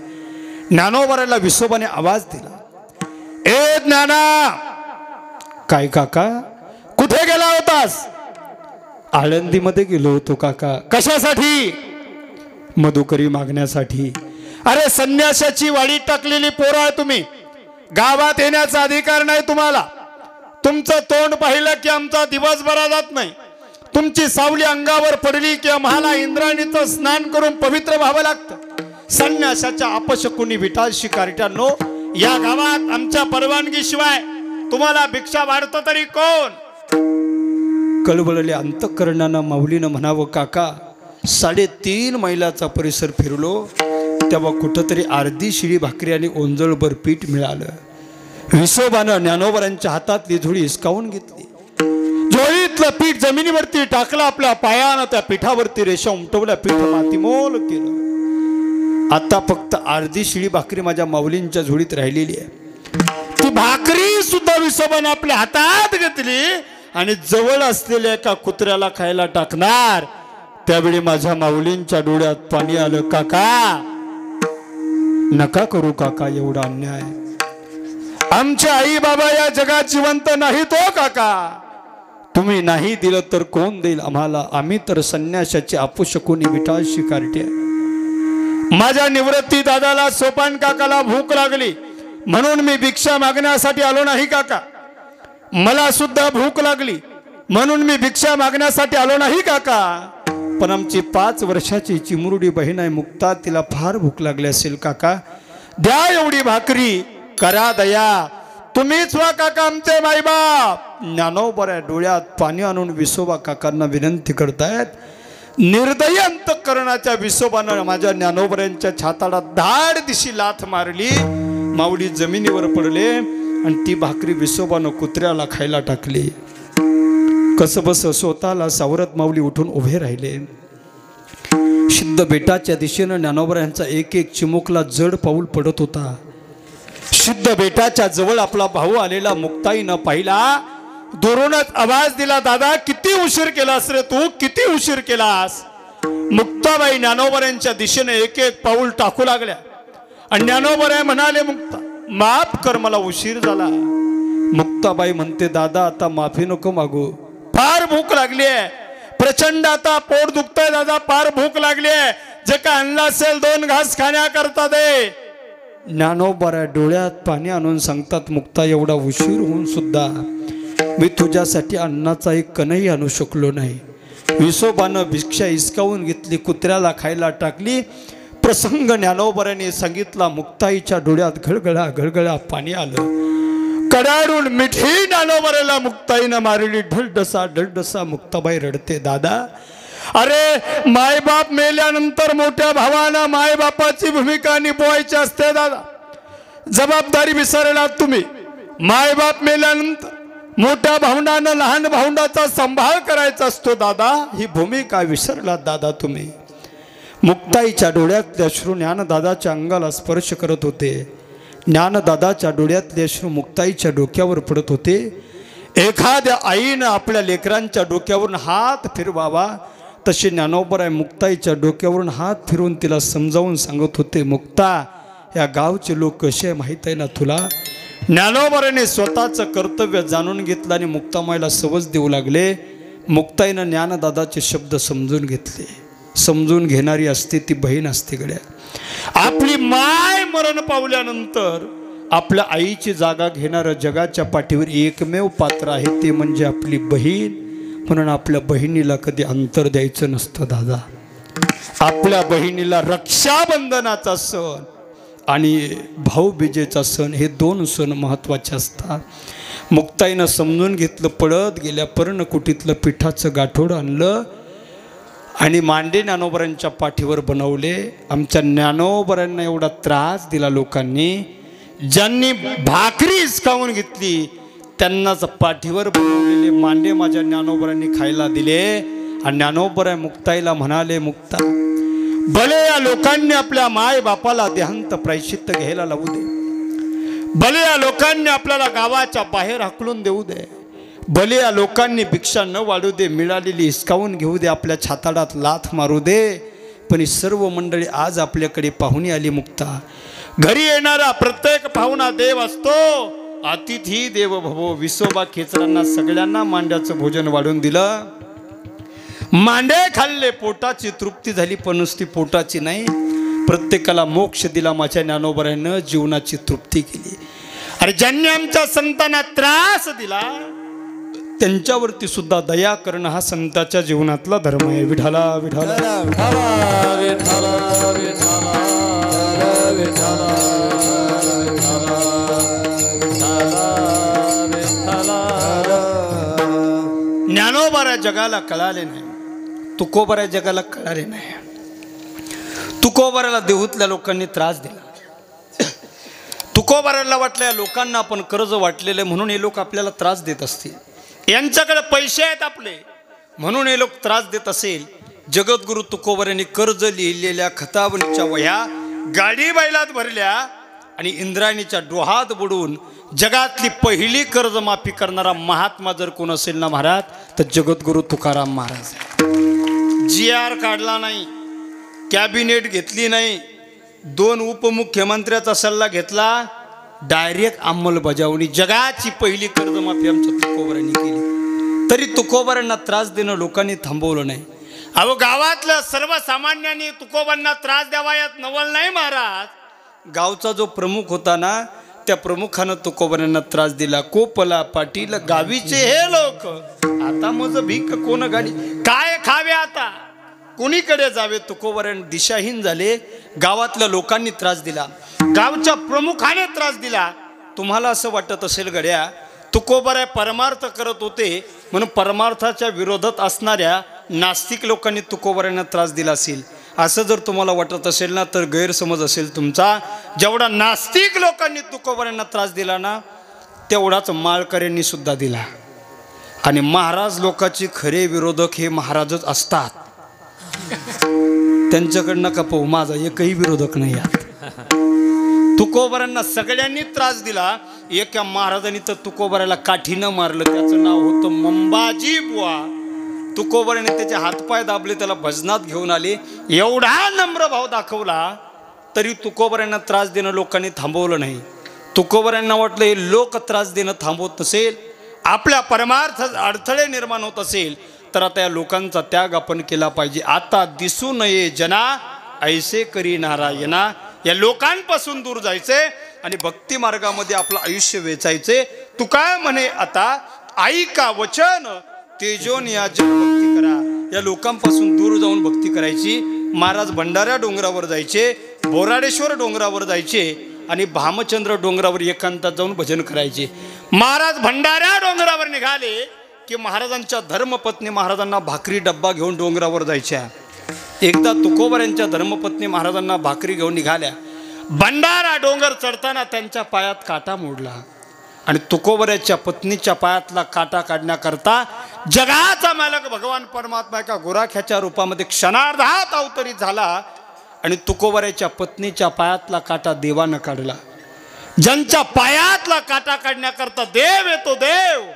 ज्ञानोबराला विसोबाने आवाज दिला, ए ज्ञाना. काय काका, कुठे गेला होतास. आळंदीमध्ये गेलो होतो काका. कशासाठी. मधुकरी मागण्यासाठी. अरे संन्यासाची वाडी टाकलेली पोरं आहे तुम्ही, गावात येण्याचा अधिकार नाही तुम्हाला. तुमचं तोंड पाहिलं की आमचा दिवस बरा जात नाही. तुमची सावली अंगावर पडली की आम्हाला इंद्राणीचं स्नान करून पवित्र व्हावं लागतं. संन्यासाच्या अपशकुनी विटाळशी कार्ट्यांनो, या गावात आमच्या परवानगीशिवाय तुम्हाला भिक्षा वाढतो तरी कोण. कळवळले अंतःकरणानं माऊलीनं म्हणावं, काका 3.5 मैलाचा परिसर फिरलो तेव्हा कुठंतरी अर्धी शिळी भाकरी आणि ओंजळभर पीठ मिळालं। विसोबानं ज्ञानोबरांच्या हातातली झोळी हिसकावून घेतली, झोळीतलं पीठ जमिनीवरती टाकलं, आपल्या पायानं त्या पिठावरती रेषा उमटवल्या, पीठ मातीमोल केलं। आता फक्त अर्धी शिळी भाकरी माझ्या माऊलींच्या झोळीत राहिलेली आहे। ती भाकरी सुद्धा विसोबानं आपल्या हातात घेतली आणि जवळ असलेल्या एका कुत्र्याला खायला टाकणार त्यावेळी माझ्या माऊलींच्या डोळ्यात पाणी आलं। काका नका करू काका एवढा अन्याय, आमचे आई बाबा या जगात जिवंत नाहीत हो काका, तुम्ही नाही दिलं तर कोण देईल आम्हाला, आम्ही तर संन्यासाची आपुशकुनी विठाळ शिकारटे। माझ्या निवृत्ती दादाला सोपान काकाला भूक लागली म्हणून मी भिक्षा मागण्यासाठी आलो नाही काका, मला सुद्धा भूक लागली म्हणून मी भिक्षा मागण्यासाठी आलो नाही काका, पण आमची 5 वर्षाची चिमुरडी बहीण आहे मुक्ता, तिला फार भूक लागली असेल काका, द्या एवढी भाकरी, करा दया, तुम्हीच व्हा काका आमचे माईबाप। ज्ञानोबा डोळ्यात पाणी आणून विसोबा काकांना विनंती करतायत। निर्दयी अंतःकरणाच्या विसोबानं माझ्या ज्ञानोबऱ्यांच्या छाताला धाड दिशी लाथ मारली, माऊली जमिनीवर पडले आणि ती भाकरी विसोबानं कुत्र्याला खायला टाकली। कसं बस स्वतःला सावरत माऊली उठून उभे राहिले। सिद्ध बेटाच्या दिशेनं ज्ञानोबऱ्यांचा एक एक चिमुकला जड पाऊल पडत होता। सिद्ध बेटाच्या जवळ आपला भाऊ आलेला मुक्ताईनं पाहिला, दुरूनच आवाज दिला, दादा किती उशीर केलास रे तू, किती उशीर केलास। मुक्ताबाई ज्ञानोबऱ्यांच्या दिशेने एक एक पाऊल टाकू लागल्या आणि ज्ञानोबराय म्हणाले, मुक्ता माफ कर मला उशीर झाला। मुक्ताबाई म्हणते, दादा आता माफी नको मागू, फार भूक लागली आहे, प्रचंड आता पोट दुखतंय दादा, फार भूक लागली आहे, जे काय आणलं असेल 2 घास खाण्याकरता दे। ज्ञानोबा डोळ्यात पाणी आणून सांगतात, मुक्ता एवढा उशीर होऊन सुद्धा मी तुझ्यासाठी अन्नाचा एक कणही आणू शकलो नाही। विसोबानं भिक्षा हिसकावून घेतली, कुत्र्याला खायला टाकली। प्रसंग ज्ञानोबराने सांगितला, मुक्ताईच्या डोळ्यात घळघळा घळघळा पाणी आलं, कडाडून मिठी ज्ञानोबराला मुक्ताईनं मारली, ढळढसा ढळढसा मुक्ताबाई रडते, दादा अरे मायबाप मेल्यानंतर मोठ्या भावानं मायबापाची भूमिका निभवायची असते दादा, जबाबदारी विसरलात तुम्ही। मायबाप मेल्यानंतर मोठ्या भावंडानं लहान भावंडाचा सांभाळ करायचा असतो दादा, ही भूमिका विसरलात दादा तुम्ही। मुक्ताईच्या डोळ्यातले अश्रू ज्ञानदादाच्या अंगाला स्पर्श करत होते, ज्ञानदादाच्या डोळ्यातले अश्रू मुक्ताईच्या डोक्यावर पडत होते। एखाद्या आईनं आपल्या लेकरांच्या डोक्यावरून हात फिरवावा तसे ज्ञानोबराय मुक्ताईच्या डोक्यावरून हात फिरवून तिला समजावून सांगत होते, मुक्ता या गावचे लोक कसे माहीत आहे ना तुला। ज्ञानोबराने स्वतःचं कर्तव्य जाणून घेतलं आणि मुक्तामाईला समज देऊ लागले। मुक्ताईनं ज्ञानदादाचे शब्द समजून घेतले, समजून घेणारी असते ती बहीण असते गड्या। आपली माय मरण पावल्यानंतर आपल्या आईची जागा घेणारं जगाच्या पाठीवर एकमेव पात्र आहे ते म्हणजे आपली बहीण, म्हणून आपल्या बहिणीला कधी अंतर द्यायचं नसतं दादा। आपल्या बहिणीला रक्षाबंधनाचा सण आणि भाऊबीजेचा सण हे 2 सण महत्त्वाचे असतात। मुक्ताईनं समजून घेतलं, पळत गेल्या पर्णकुटीतलं पिठाचं गाठोड आणलं आणि मांडे ज्ञानोबरांच्या पाठीवर बनवले। आमच्या ज्ञानोबरांना एवढा त्रास दिला लोकांनी, ज्यांनी भाकरी हिसकावून घेतली त्यांनाच पाठीवर बनवलेले मांडे माझ्या ज्ञानोबरांनी खायला दिले। आणि ज्ञानोबराय मुक्ताईला म्हणाले, मुक्ता भले या लोकांनी आपल्या माय बापाला देहांत प्रायश्चित्त घ्यायला लावू दे, भले या लोकांनी आपल्याला गावाच्या बाहेर हाकलून देऊ दे, भले या लोकांनी भिक्षा न वाढू दे, मिळालेली हिसकावून घेऊ दे, आपल्या छाताडात लाथ मारू दे, पण ही सर्व मंडळी आज आपल्याकडे पाहुणी आली। मुक्ता घरी येणारा प्रत्येक पाहुणा देव असतो, अतिथी देव भवो। विसोबा खेचरांना सगळ्यांना मांड्याचं भोजन वाढून दिलं, मांडे खाल्ले, पोटाची तृप्ती झाली, पण नुसती पोटाची नाही, प्रत्येकाला मोक्ष दिला माझ्या ज्ञानोबरानं, जीवनाची तृप्ती केली। अरे ज्यांनी आमच्या संतांना त्रास दिला त्यांच्यावरती सुद्धा दया करणं हा संताच्या जीवनातला धर्म आहे। विठाला विठाला ज्ञानोबा जगाला कळाले नाही, तुकोबाऱ्या जगाला कळाले नाही. तुकोबाऱ्याला देहूतल्या लोकांनी त्रास दिला. तुकोबाऱ्याला वाटलं या लोकांना आपण कर्ज वाटलेलं आहे म्हणून हे लोक आपल्याला त्रास देत असतील, यांच्याकडे पैसे आहेत आपले म्हणून हे लोक त्रास देत असेल. जगद्गुरु तुकोबाऱ्यांनी कर्ज लिहिलेल्या खतावणीच्या वह्या गाडी बैलात भरल्या आणि इंद्रायणीच्या डोहात बुडून जगातली पहिली कर्जमाफी करणारा महात्मा जर कोण असेल ना महाराज तर जगद्गुरु तुकाराम महाराज. GR काढला नाही, कॅबिनेट घेतली नाही, 2 उपमुख्यमंत्र्याचा सल्ला घेतला, डायरेक्ट अंमलबजावणी. जगाची पहिली कर्जमाफी आमच्या तुकोबाऱ्यांनी केली. तरी तुकोबाऱ्यांना त्रास देणं लोकांनी थांबवलं नाही. अहो गावातल्या सर्वसामान्यांनी तुकोबांना त्रास द्यावा यात नवल नाही महाराज. गावचा जो प्रमुख होता ना त्या प्रमुखानं तुकोबाऱ्यांना त्रास दिला. कोपला पाटील गावीचे हे लोक आता मज भीक कोण गाडी काय खावे आता कोणीकडे जावे. तुकोबाऱ्यांना दिशाहीन झाले. गावातल्या लोकांनी त्रास दिला, गावच्या प्रमुखाने त्रास दिला. तुम्हाला असं वाटत असेल गड्या तुकोबाऱ्या परमार्थ करत होते म्हणून परमार्थाच्या विरोधात असणाऱ्या नास्तिक लोकांनी तुकोबाऱ्यांना त्रास दिला असेल असं जर तुम्हाला वाटत असेल ना तर गैरसमज असेल तुमचा. जेवढा नास्तिक लोकांनी तुकोबाऱ्यांना त्रास दिला ना तेवढाच माळकऱ्यांनी सुद्धा दिला. आणि महाराज लोकांचे खरे विरोधक हे महाराजच असतात. त्यांच्याकडनं का पाहू माझा एकही विरोधक नाही यात. तुकोबाऱ्यांना सगळ्यांनी त्रास दिला. एका महाराजांनी तर तुकोबाऱ्याला काठीनं मारलं. त्याचं नाव होतं मंबाजी बुवा. तुकोबाऱ्याने त्याचे हातपाय दाबले, त्याला भजनात घेऊन आले. एवढा नम्र भाव दाखवला तरी तुकोबाऱ्यांना त्रास देणं लोकांनी थांबवलं नाही. तुकोबाऱ्यांना वाटलं हे लोक त्रास देणं थांबवत नसेल, आपल्या परमार्थात अडथळे निर्माण होत असेल तर आता या लोकांचा त्याग आपण केला पाहिजे. आता दिसू नये जना ऐसे करी नारायणा. या लोकांपासून दूर जायचे आणि भक्ती मार्गामध्ये आपलं आयुष्य वेचायचे. तुका म्हणे आता ऐका वचन तेजोन या भक्ती करा. या लोकांपासून दूर जाऊन भक्ती करायची. महाराज भंडाऱ्या डोंगरावर जायचे, बोराडेश्वर डोंगरावर जायचे आणि भामचंद्र डोंगरावर एकांतात जाऊन भजन करायचे. महाराज भंडाऱ्या डोंगरावर निघाले की महाराजांच्या धर्मपत्नी महाराजांना भाकरी डब्बा घेऊन डोंगरावर जायच्या. एकदा तुकोबाऱ्यांच्या धर्मपत्नी महाराजांना भाकरी घेऊन निघाल्या. भंडारा डोंगर चढताना त्यांच्या पायात काटा मोडला आणि तुकोबाऱ्याच्या पत्नीच्या पायातला काटा काढण्याकरता जगाचा मालक भगवान परमात्मा एका गोराख्याच्या रूपामध्ये क्षणार्धात अवतरित झाला आणि तुकोबाऱ्याच्या पत्नीच्या पायातला काटा देवानं काढला. ज्यांच्या पायातला काटा काढण्याकरता देव येतो देव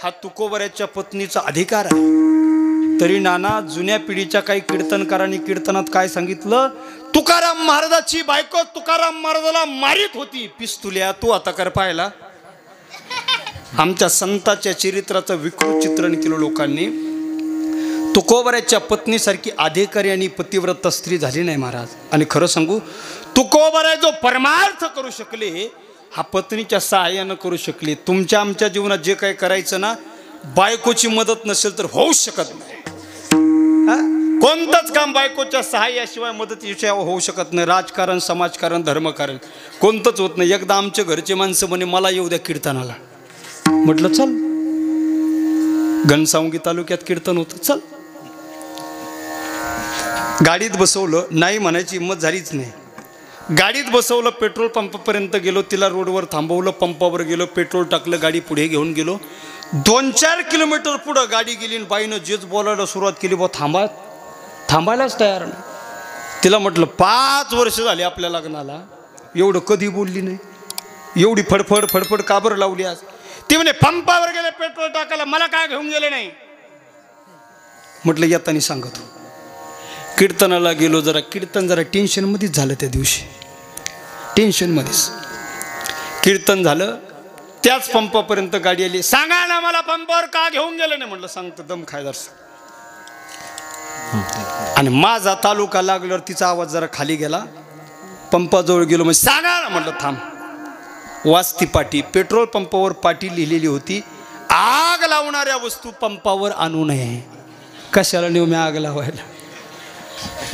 हा तुकोबाऱ्याच्या पत्नीचा अधिकार आहे. तरी नाना जुन्या पिढीच्या काही कीर्तनकारांनी कीर्तनात काय सांगितलं, तुकाराम महाराजाची बायको तुकाराम महाराजाला मारित होती. पिस्तुल्या तू आता कर पाहिला. आमच्या संताच्या चरित्राचं विकृत चित्रण केलं लोकांनी. तुकोबाऱ्याच्या पत्नीसारखी अधिकारी आणि पतिव्रत स्त्री झाली नाही महाराज. आणि खरं सांगू तुकोबाऱ्या जो परमार्थ करू शकले हा पत्नीच्या सहाय्यानं करू शकले. तुमच्या आमच्या जीवनात जे काही करायचं ना बायकोची मदत नसेल तर होऊच शकत नाही. कोणतंच काम बायकोच्या सहाय्याशिवाय मदतीशिवाय होऊ शकत नाही. राजकारण, समाजकारण, धर्मकारण कोणतंच होत नाही. एकदा आमच्या घरचे माणसं म्हणे मला येऊ द्या कीर्तनाला. म्हटलं चल. घनसावंगी तालुक्यात कीर्तन होतं, चल. गाडीत बसवलं, नाही म्हणायची हिंमत झालीच नाही. गाडीत बसवलं, पेट्रोल पंपापर्यंत गेलो, तिला रोडवर थांबवलं, पंपावर गेलो, पेट्रोल टाकलं, गाडी पुढे घेऊन गेलो. 2-4 किलोमीटर पुढं गाडी गेली. बाईनं जेच बोलायला सुरुवात केली, बा थांबायलाच तयार नाही. तिला म्हटलं 5 वर्ष झाली आपल्या लग्नाला, एवढं कधी बोलली नाही, एवढी फडफड का बरं लावली आज. ती म्हणे पंपावर गेले पेट्रोल टाकायला, मला काय घेऊन गेले नाही. म्हटलं येतानी सांगतो. कीर्तनाला गेलो, कीर्तन जरा टेन्शनमध्येच झालं त्या दिवशी. टेन्शनमध्येच कीर्तन झालं. त्याच पंपापर्यंत गाडी आली. सांगा ना मला पंपावर का घेऊन गेले नाही. म्हटलं सांगतो, दम खायदार. आणि माझा तालुका लागल्यावर तिचा आवाज जरा खाली गेला. पंपाजवळ गेलो, म्हणजे सांगा ना. म्हटलं थांब. वास्ती पाटी, पेट्रोल पंपावर पाटी लिहिलेली होती, आग लावणाऱ्या वस्तू पंपावर आणू नये. कशाला नेऊ मी आग लावायला.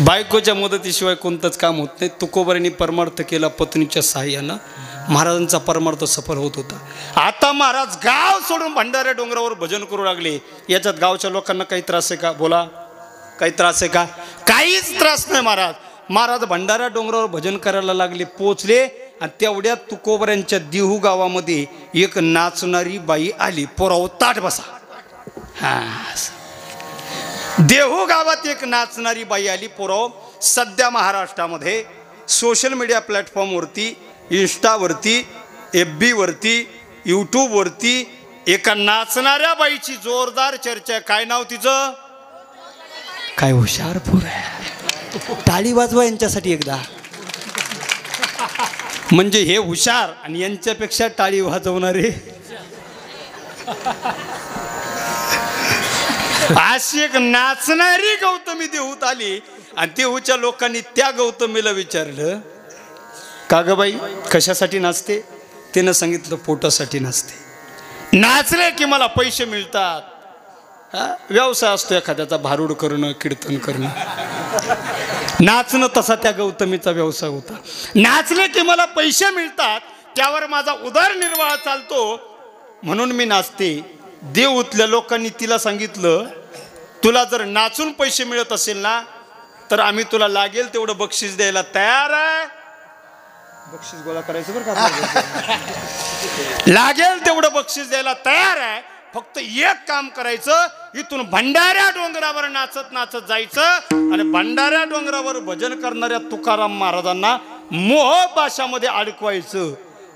बायकोच्या मदतीशिवाय कोणतंच काम होत नाही. तुकोबाऱ्यांनी परमार्थ केला पत्नीच्या सहाय्यानं. महाराजांचा परमार्थ सफल होत होता. आता महाराज गाव सोडून भंडाऱ्या डोंगरावर भजन करू लागले. याच्यात गावच्या लोकांना काही त्रास आहे का? बोला. काही त्रास आहे का? काहीच त्रास नाही महाराज. महाराज भंडारा डोंगरावर भजन करायला लागले, पोचले आणि तेवढ्यात तुकोबऱ्यांच्या देहू गावामध्ये एक नाचणारी बाई आली. पोराव ताट बसा. हा, देहू गावात एक नाचणारी बाई आली. पोराव सध्या महाराष्ट्रामध्ये सोशल मीडिया प्लॅटफॉर्मवरती, इंस्टावरती, FB वरती, यूट्यूबवरती एका नाचणाऱ्या बाईची जोरदार चर्चा. काय नाव तिचं? काय हुशार पोर आहे. टाळी वाजवा यांच्यासाठी एकदा. म्हणजे हे हुशार आणि यांच्यापेक्षा टाळी वाजवणारे. अशी एक नाचणारी गौतमी देहूत आली आणि देहूच्या लोकांनी त्या गौतमीला विचारलं, का ग बाई कशासाठी नाचते? तिनं सांगितलं पोटासाठी नाचते. नाचले की मला पैसे मिळतात. व्यवसाय असतो एखाद्याचा, भारूड करणं, कीर्तन करणं. नाचणं तसा त्या गौतमीचा व्यवसाय होता. नाचले की मला पैसे मिळतात, त्यावर माझा उदरनिर्वाह चालतो, म्हणून मी नाचते. देहूतल्या लोकांनी तिला सांगितलं, तुला जर नाचून पैसे मिळत असेल ना तर आम्ही तुला लागेल तेवढं बक्षीस द्यायला तयार आहे. बक्षीस गोळा करायचं बरं का. लागेल तेवढं बक्षीस द्यायला तयार आहे. फक्त एक काम करायचं, इथून भंडाऱ्या डोंगरावर नाचत नाचत जायचं आणि भंडाऱ्या डोंगरावर भजन करणाऱ्या तुकाराम महाराजांना मोह पाशामध्ये अडकवायचं.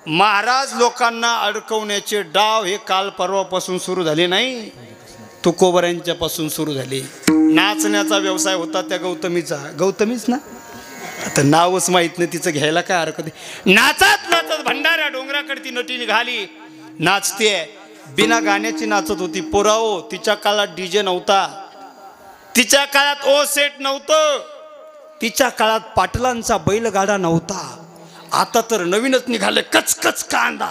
महाराज लोकांना अडकवण्याचे डाव हे काल परवापासून सुरू झाले नाही, तुकोबऱ्यांच्या पासून सुरू झाले. नाचण्याचा व्यवसाय होता त्या गौतमीचा. गौतमीच ना, आता नावच माहित नाही तिचं, घ्यायला काय हरकत आहे. नाचत नाचत भंडाऱ्या डोंगराकडे ती नटी निघाली. नाचते, बिना गाण्याची नाचत होती. पोराओ, तिच्या काळात डीजे नव्हता, तिच्या काळात ओ सेट नव्हतं, तिच्या काळात पाटलांचा बैलगाडा नव्हता. आता तर नवीनच निघाले कचकच कांदा.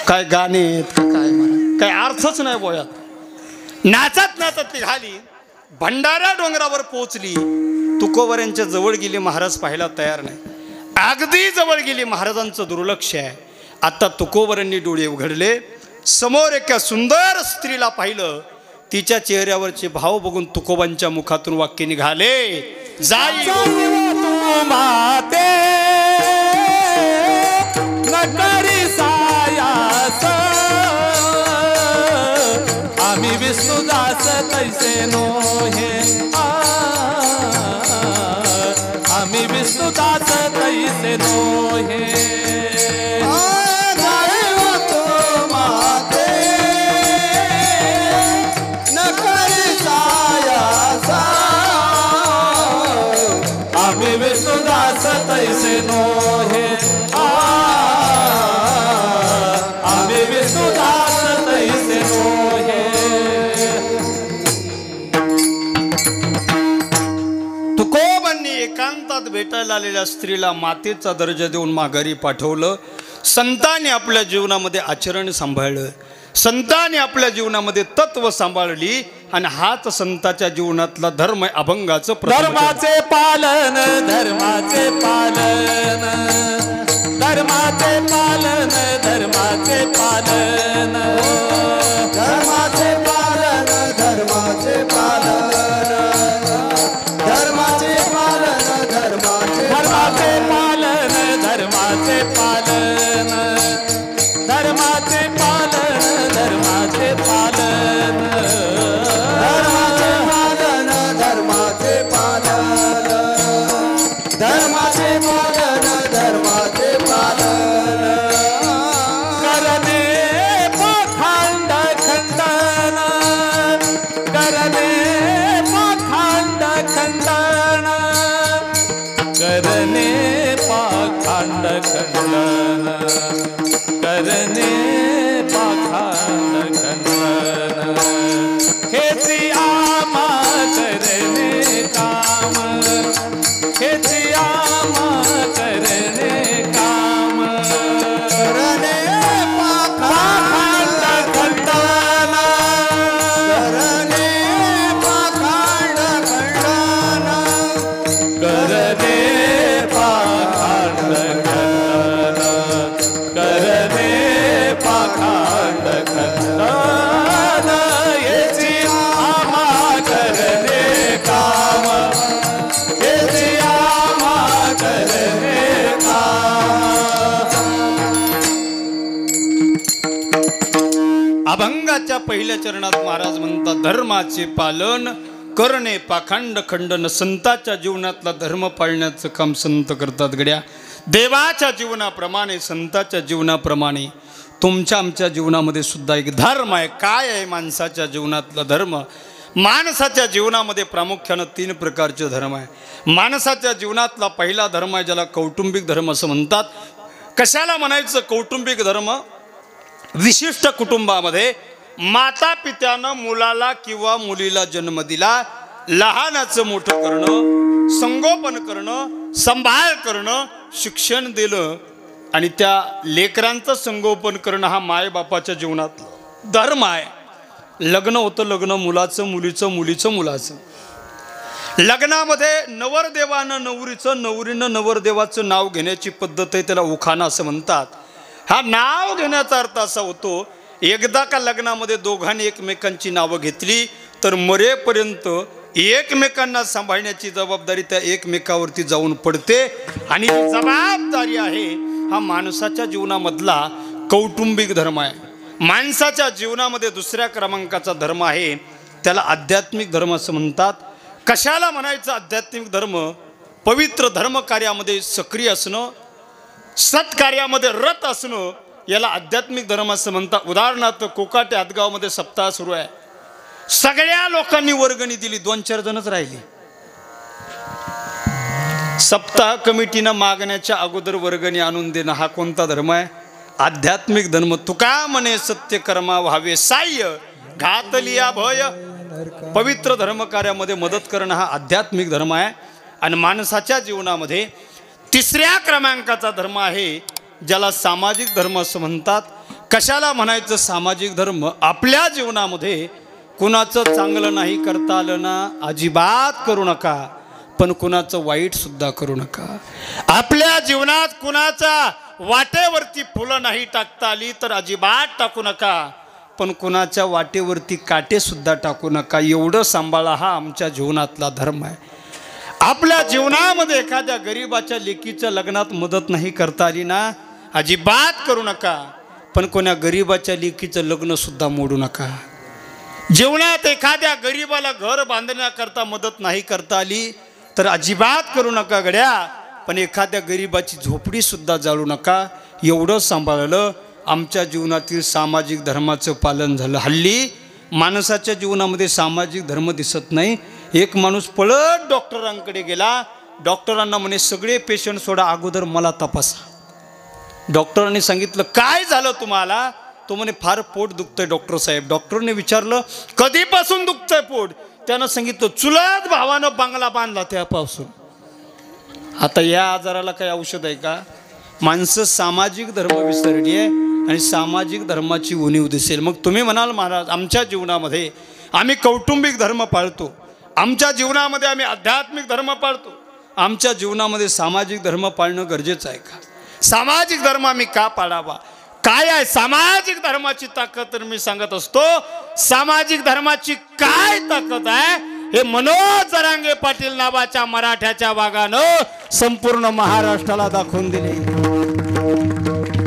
काय गाणे, काय अर्थच नाही बोयात. नाचत नाचत निघाली, भंडारा डोंगरावर पोहोचली. तुकोबऱ्यांच्या जवळ गेली, महाराज पाहायला तयार नाही. अगदी जवळ गेली, महाराजांचं दुर्लक्ष आहे. आता तुकोबऱ्यांनी डोळे उघडले, समोर एका सुंदर स्त्रीला पाहिलं. तिच्या चेहऱ्यावरचे भाव बघून तुकोबांच्या मुखातून वाक्य निघाले, जाई माते नकरी सायास, आम्ही विष्णुदास तैसे नो हे. आम्ही विष्णुदास तैसे नो हे. आम्ही विष्णुदास तैसे नो हे. आम्ही विष्णुदास तैसे नो हे. तुकोबांनी एकांतात भेटायला आलेल्या स्त्रीला मातेचा दर्जा देऊन माघारी पाठवलं. संतांनी आपल्या जीवनामध्ये आचरण सांभाळलं, संतांनी आपल्या जीवनामध्ये तत्व सांभाळली आणि हाच संताच्या जीवनातला धर्म अभंगाचं धर्माचे पालन, धर्माचे पालन, धर्माचे पालन, धर्माचे पालन, धर्माचे पालन, धर्माचे पालन, धर्माचे पालन, धर्माचे धर्माचे पालन, धर्माचे पालन, धर्माचे पालन, धर्माचे पालन, धर्माचे पालन, धर्माचे पालन, धर्माचे पालन, करणे पाखंड खंडन, करणे पाखंड खंडन, करणे पाखंड खंडन, करणे पाखंड खंडन. हेची आमा करणे काम, हेची आमा करणे काम, करणे पाखंड खंडन, करणे पाखंड खंडन, करणे पाखंड खंडन, करणे पाखंड पहिल्या चरणात महाराज म्हणतात, धर्माचे पालन करणे पाखंड खंडन. संतांच्या जीवनातला धर्म पाळण्याचं काम संत करतात गड्या. देवाच्या जीवनाप्रमाणे, संतांच्या जीवनाप्रमाणे तुमच्या आमच्या जीवनामध्ये सुद्धा एक धर्म आहे. काय आहे माणसाच्या जीवनातला धर्म? माणसाच्या जीवनामध्ये प्रामुख्यानं 3 प्रकारचे धर्म आहे. माणसाच्या जीवनातला पहिला धर्म आहे ज्याला कौटुंबिक धर्म असं म्हणतात. कशाला म्हणायचं कौटुंबिक धर्म? विशिष्ट कुटुंबामध्ये माता पित्यानं मुलाला किंवा मुलीला जन्म दिला, लहानाचं मोठं करणं, संगोपन करणं, सांभाळ करणं, शिक्षण दिलं आणि त्या लेकरांचं संगोपन करणं हा मायबापाच्या जीवनात धर्म आहे. लग्न होतं, लग्न मुलाचं, मुलीचं, मुलीचं मुलाचं. लग्नामध्ये नवरदेवानं नवरीचं, नवरीनं नवरदेवाचं नाव घेण्याची पद्धत आहे, त्याला उखाणा असं म्हणतात. हा नाव घेण्याचा अर्थ असा होतो, एकदा का लग्नामध्ये दोघांनी एकमेकांची नावं घेतली तर मरेपर्यंत एकमेकांना सांभाळण्याची जबाबदारी त्या एकमेकावरती जाऊन पडते. आणि ही जबाबदारी आहे हा माणसाच्या जीवनामधला कौटुंबिक धर्म आहे. माणसाच्या जीवनामध्ये दुसऱ्या क्रमांकाचा धर्म आहे, त्याला आध्यात्मिक धर्म असं म्हणतात. कशाला म्हणायचं आध्यात्मिक धर्म? पवित्र धर्म कार्यामध्ये सक्रिय असणं, सत्कार्यामध्ये रत असणं, याला आध्यात्मिक धर्म असं म्हणतात. उदाहरणार्थ कोकाटे हातगावमध्ये सप्ताह सुरू आहे. सगळ्या लोकांनी वर्गणी दिली, 2-4 जणच राहिली. सप्ताह कमिटीनं मागण्याच्या अगोदर वर्गणी आणून देणं हा कोणता धर्म आहे? आध्यात्मिक धर्म. तुका म्हणे सत्य कर्मा व्हावे साह्य, घातलिया भय. पवित्र धर्मकार्यामध्ये मदत करणं हा आध्यात्मिक धर्म आहे. आणि माणसाच्या जीवनामध्ये 3ऱ्या क्रमांकाचा धर्म आहे ज्याला सामाजिक धर्म असं म्हणतात. कशाला म्हणायचं सामाजिक धर्म? आपल्या जीवनामध्ये कुणाचं चांगलं नाही करता आलं ना, अजिबात करू नका, पण कुणाचं वाईट सुद्धा करू नका. आपल्या जीवनात कुणाचा वाटेवरती फुलं नाही टाकता आली तर अजिबात टाकू नका, पण कुणाच्या वाटेवरती काटे सुद्धा टाकू नका. एवढं सांभाळा, हा आमच्या जीवनातला धर्म आहे. आपल्या जीवनामध्ये एखाद्या गरीबाच्या लेकीच्या लग्नात मदत नाही करता आली ना, अजिबात करू नका, पण कोण्या गरीबाच्या लेकीचं लग्न सुद्धा मोडू नका. जीवनात एखाद्या गरीबाला घर बांधण्याकरता मदत नाही करता आली तर अजिबात करू नका गड्या, पण एखाद्या गरीबाची झोपडी सुद्धा जाळू नका. एवढं सांभाळलं आमच्या जीवनातील सामाजिक धर्माचं पालन झालं. हल्ली माणसाच्या जीवनामध्ये सामाजिक धर्म दिसत नाही. एक माणूस पळत डॉक्टरांकडे गेला, डॉक्टरांना म्हणे सगळे पेशंट सोडा, अगोदर मला तपासा. डॉक्टरांनी सांगितलं काय झालं तुम्हाला? तो म्हणे फार पोट दुखतंय डॉक्टर साहेब. डॉक्टरने विचारलं कधीपासून दुखतंय पोट? त्यानं सांगितलं चुलत भावानं बांगला बांधला त्यापासून. आता या आजाराला काही औषध आहे का? माणसं सामाजिक धर्म विसरली आहे आणि सामाजिक धर्माची उणीव दिसेल. मग तुम्ही म्हणाल महाराज आमच्या जीवनामध्ये आम्ही कौटुंबिक धर्म पाळतो, आमच्या जीवनामध्ये आम्ही आध्यात्मिक धर्म पाळतो, आमच्या जीवनामध्ये सामाजिक धर्म पाळणं गरजेचं आहे का? सामाजिक धर्म आम्ही का पाळावा? काय आहे सामाजिक धर्माची ताकद? तर मी सांगत असतो सामाजिक धर्माची काय ताकद आहे हे मनोज जरांगे पाटील नावाच्या मराठ्याच्या वाघानं संपूर्ण महाराष्ट्राला दाखवून दिले.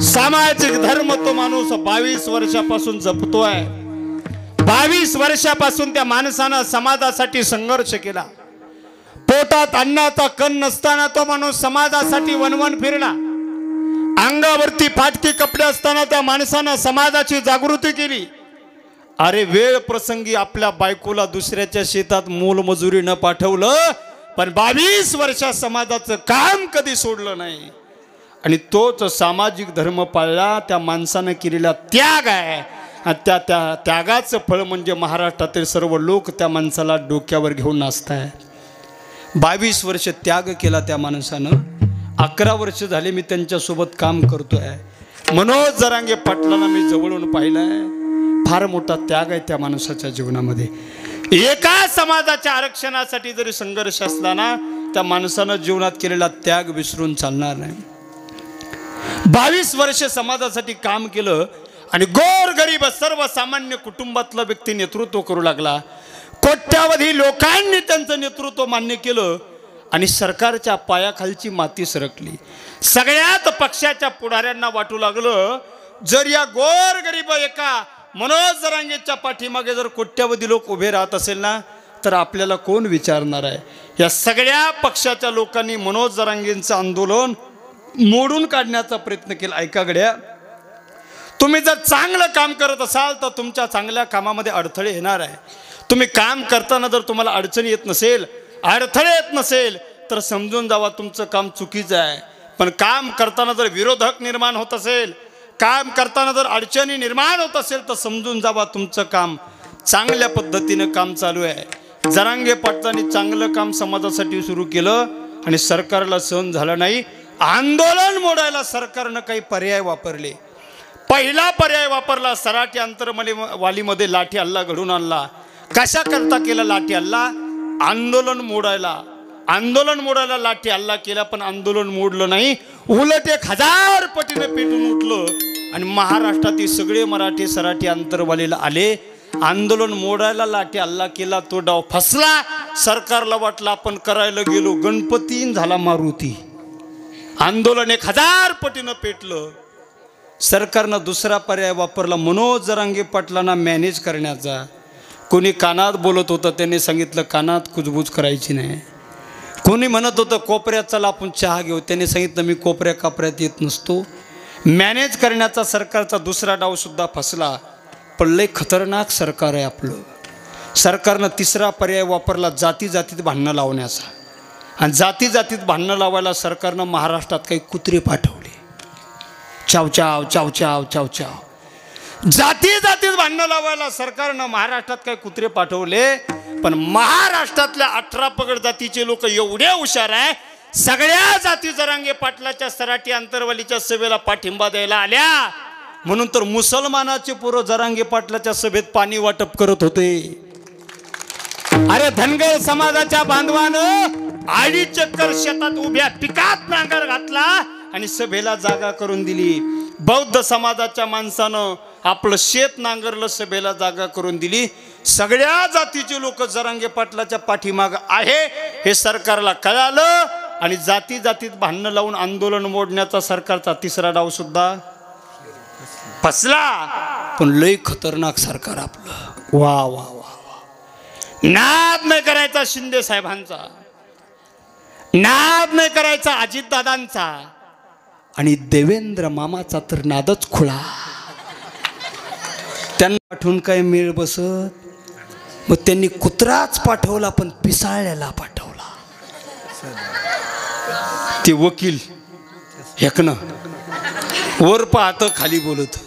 सामाजिक धर्म तो माणूस 22 वर्षापासून जपतोय. 22 वर्षापासून त्या माणसानं समाजासाठी संघर्ष केला. पोटात अन्नाचा कण नसताना तो माणूस समाजासाठी वनवन फिरला. अंगावरती फाटकी कपडे असताना त्या माणसानं समाजाची जागृती केली. अरे वेळ प्रसंगी आपल्या बायकोला दुसऱ्याच्या शेतात मोलमजुरी न पाठवलं, पण 22 वर्षात समाजाचं काम कधी सोडलं नाही. आणि तोच सामाजिक धर्म पाळला. त्या माणसानं केलेला त्याग आहे. त्या त्यागाचं फळ म्हणजे महाराष्ट्रातील सर्व लोक त्या माणसाला डोक्यावर घेऊन नाचतायत. 22 वर्ष त्याग केला त्या माणसानं. 11 वर्ष झाले मी त्यांच्यासोबत काम करतोय. मनोज जरांगे पाटलांना मी जवळून पाहिलंय. फार मोठा त्याग आहे त्या माणसाच्या जीवनामध्ये. एका समाजाच्या आरक्षणासाठी जरी संघर्ष असला ना, त्या माणसानं जीवनात केलेला त्याग विसरून चालणार नाही. 22 वर्ष समाजासाठी काम केलं आणि गोरगरीब सर्वसामान्य कुटुंबातला व्यक्ती नेतृत्व करू लागला. कोट्यावधी लोकांनी त्यांचं नेतृत्व मान्य केलं आणि सरकारच्या पायाखालची माती सरकली. सगळ्यात पक्षाच्या पुढाऱ्यांना वाटू लागलं जर या गोरगरीब एका मनोज जरांगेच्या पाठीमागे जर कोट्यावधी लोक उभे राहत असेल ना, तर आपल्याला कोण विचारणार आहे? या सगळ्या पक्षाच्या लोकांनी मनोज जरांगेंचं आंदोलन मोडून काढण्याचा प्रयत्न केला. ऐका गड्या, तुम्ही जर चांगलं काम करत असाल तर तुमच्या चांगल्या कामामध्ये अडथळे येणार आहे. तुम्ही काम करताना जर तुम्हाला अडचणी येत नसेल, अडथळे येत नसेल, तर समजून जावा तुमचं काम चुकीचं आहे. पण काम करताना जर विरोधक निर्माण होत असेल, काम करताना जर अडचणी निर्माण होत असेल, तर समजून जावा तुमचं काम चांगल्या पद्धतीनं काम चालू आहे. जरांगे पाटलांनी चांगलं काम समाजासाठी सुरू केलं आणि सरकारला सहन झालं नाही. आंदोलन मोडायला सरकारनं काही पर्याय वापरले. पहिला पर्याय वापरला, सराटी आंतरवालीमध्ये लाठी हल्ला घडून आणला. कशा करता केला लाठी हल्ला? आंदोलन मोडायला लाठी हल्ला केला, पण आंदोलन मोडलं नाही, उलट 1000 पटीने पेटून उठलं आणि महाराष्ट्रातील सगळे मराठी सराटी आंतरवालीला आले. आंदोलन मोडायला लाठी हल्ला केला, तो डाव फसला. सरकारला वाटलं आपण करायला गेलो गणपती, झाला मारुती. आंदोलन 1000 पटीनं पेटलं. सरकारनं दुसरा पर्याय वापरला मनोज जरांगे पाटलांना मॅनेज करण्याचा. कोणी कानात बोलत होतं, त्यांनी सांगितलं कानात कुजबूज करायची नाही. कोणी म्हणत होतं कोपऱ्यात चला आपण चहा घेऊ, त्यांनी सांगितलं मी कोपऱ्या कापऱ्यात येत नसतो. मॅनेज करण्याचा सरकारचा दुसरा डाव सुद्धा फसला. पण लय खतरनाक सरकार आहे आपलं. सरकारनं तिसरा पर्याय वापरला जाती जातीत भांडणं लावण्याचा. आणि जाती जातीत भांडणं लावायला सरकारनं महाराष्ट्रात काही कुत्रे पाठवले. चाव चाव चाव चाव चाव चाव. जाती जातीत भांडणं लावायला सरकारनं महाराष्ट्रात काही कुत्रे पाठवले. पण महाराष्ट्रातल्या 18 पगड जातीचे लोक एवढे हुशार आहे, सगळ्या जाती जरांगे पाटलाच्या सराटी आंतरवालीच्या सभेला पाठिंबा द्यायला आल्या. म्हणून तर मुसलमानाचे पोरं जरांगे पाटलाच्या सभेत पाणी वाटप करत होते. अरे धनगर समाजाच्या बांधवानं 2.5 एकर शेतात उभ्या पिकात नांगर घातला आणि सभेला जागा करून दिली. बौद्ध समाजाच्या माणसानं आपलं शेत नांगरलं, सभेला जागा करून दिली. सगळ्या जातीचे लोक जरांगे पाटलाच्या पाठीमाग आहे हे सरकारला कळालं आणि जाती जातीत भांडणं लावून आंदोलन मोडण्याचा सरकारचा तिसरा डाव सुद्धा फसला. पण लय खतरनाक सरकार आपलं. वा वा वा वा. नाद नाही करायचा शिंदे साहेबांचा, नाद नाही करायचा अजितदादांचा, आणि देवेंद्र मामाचा तर नादच खुळा. त्यांना पाठवून काय मेळ बसत. मग त्यांनी कुत्राच पाठवला, पण पिसाळ्याला पाठवला. ते वकील हेकन वर पाहत खाली बोलत,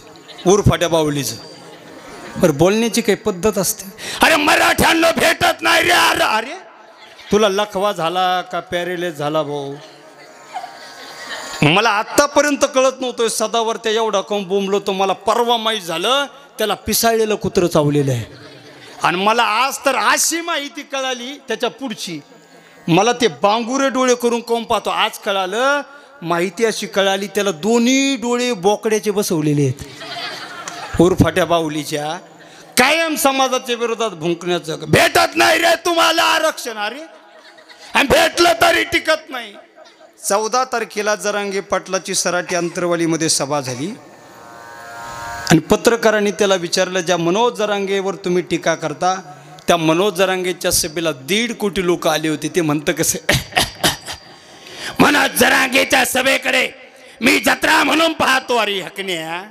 वर फाट्या बावलीच. बरं बोलण्याची काही पद्धत असते. अरे मराठ्यांना भेटत नाही रे. अरे तुला लखवा झाला का पॅरेलाइज झाला भाऊ? मला आत्तापर्यंत कळत नव्हतं सदावर त्या एवढा कम बोंबलो. तो मला परवा माहीत झालं त्याला पिसाळलेलं कुत्रं चावलेलं आहे. आणि मला आज तर अशी माहिती कळाली त्याच्या पुढची. मला ते बांगुरे डोळे करून कोण पाहतो आज कळालं. माहिती अशी कळाली त्याला दोन्ही डोळे बोकड्याचे बसवलेले आहेत. उरफाट्या बाहुलीच्या कायम समाजाच्या विरोधात भुंकण्याचं. भेटत नाही रे तुम्हाला आरक्षण. अरे आणि भेटलं तरी टिकत नाही. 14 तारखेला जरांगे पाटलाची सराटी आंतरवालीमध्ये सभा झाली आणि पत्रकारांनी त्याला विचारलं, ज्या मनोज जरांगेवर तुम्ही टीका करता त्या मनोज जरांगेच्या सभेला 1.5 कोटी लोक आले होते. ते म्हणतं कसं, मनोज जरांगेच्या सभेकडे मी जत्रा म्हणून पाहतो. अरे हकण्या,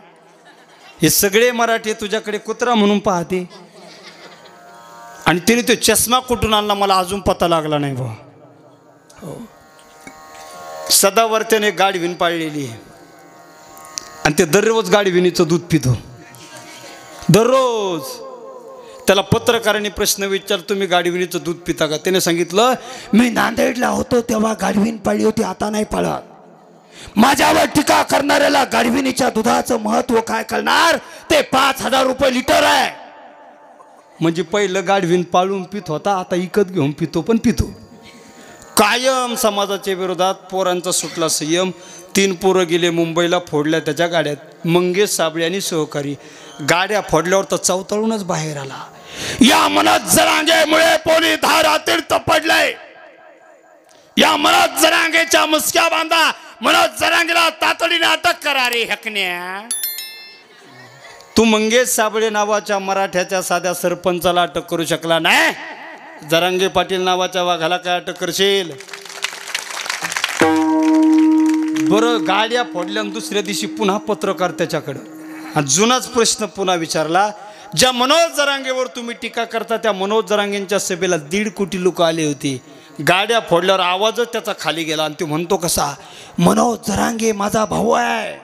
हे सगळे मराठी तुझ्याकडे कुत्रा म्हणून पाहते. आणि तिने तो चष्मा कुठून आणला मला अजून पता लागला नाही भाऊ. हो, सदावर त्याने गाडविन पाळलेली आहे आणि ते दररोज गाडविनीचं दूध पितो दररोज. त्याला पत्रकारांनी प्रश्न विचारला, तुम्ही गाडविनीचं दूध पिता का? त्याने सांगितलं, मी नांदेडला होतो तेव्हा गाडविन पाळली होती, आता नाही पाळत. माझ्यावर टीका करणाऱ्याला गाडविनीच्या दुधाचं महत्व काय कळणार? ते 5,000 रुपये लिटर आहे. म्हणजे पहिलं गाडविन पाळून पित होता, आता इकत घेऊन पितो, पण पितो. कायम समाजाच्या विरोधात. पोरांचा सुटला संयम. 3 पोरं गेले मुंबईला, फोडल्या त्याच्या गाड्यात. मंगेश साबळे आणि सहकारी. गाड्या फोडल्यावर तर चवतळूनच बाहेर आला. या मनोज जरांगेमुळे पोलीस धारातीर्थ पडलंय. या मनोज जरांगेच्या मुसक्या बांधा. मनोज जरांगेला तातडीने अटक करा रे हकण्या. तू मंगेश साबळे नावाच्या मराठ्याच्या साध्या सरपंचाला अटक करू शकला नाही, जरांगे पाटील नावाच्या वाघाला काय अटक करशील? बरं, गाड्या फोडल्या दुसऱ्या दिवशी पुन्हा पत्रकार त्याच्याकडं जुनाच प्रश्न पुन्हा विचारला. ज्या मनोज जरांगेवर तुम्ही टीका करता त्या मनोज जरांगेंच्या सभेला 1.5 कोटी लोक आले होते. गाड्या फोडल्यावर आवाजच त्याचा खाली गेला आणि तो म्हणतो कसा, मनोज जरांगे माझा भाऊ आहे.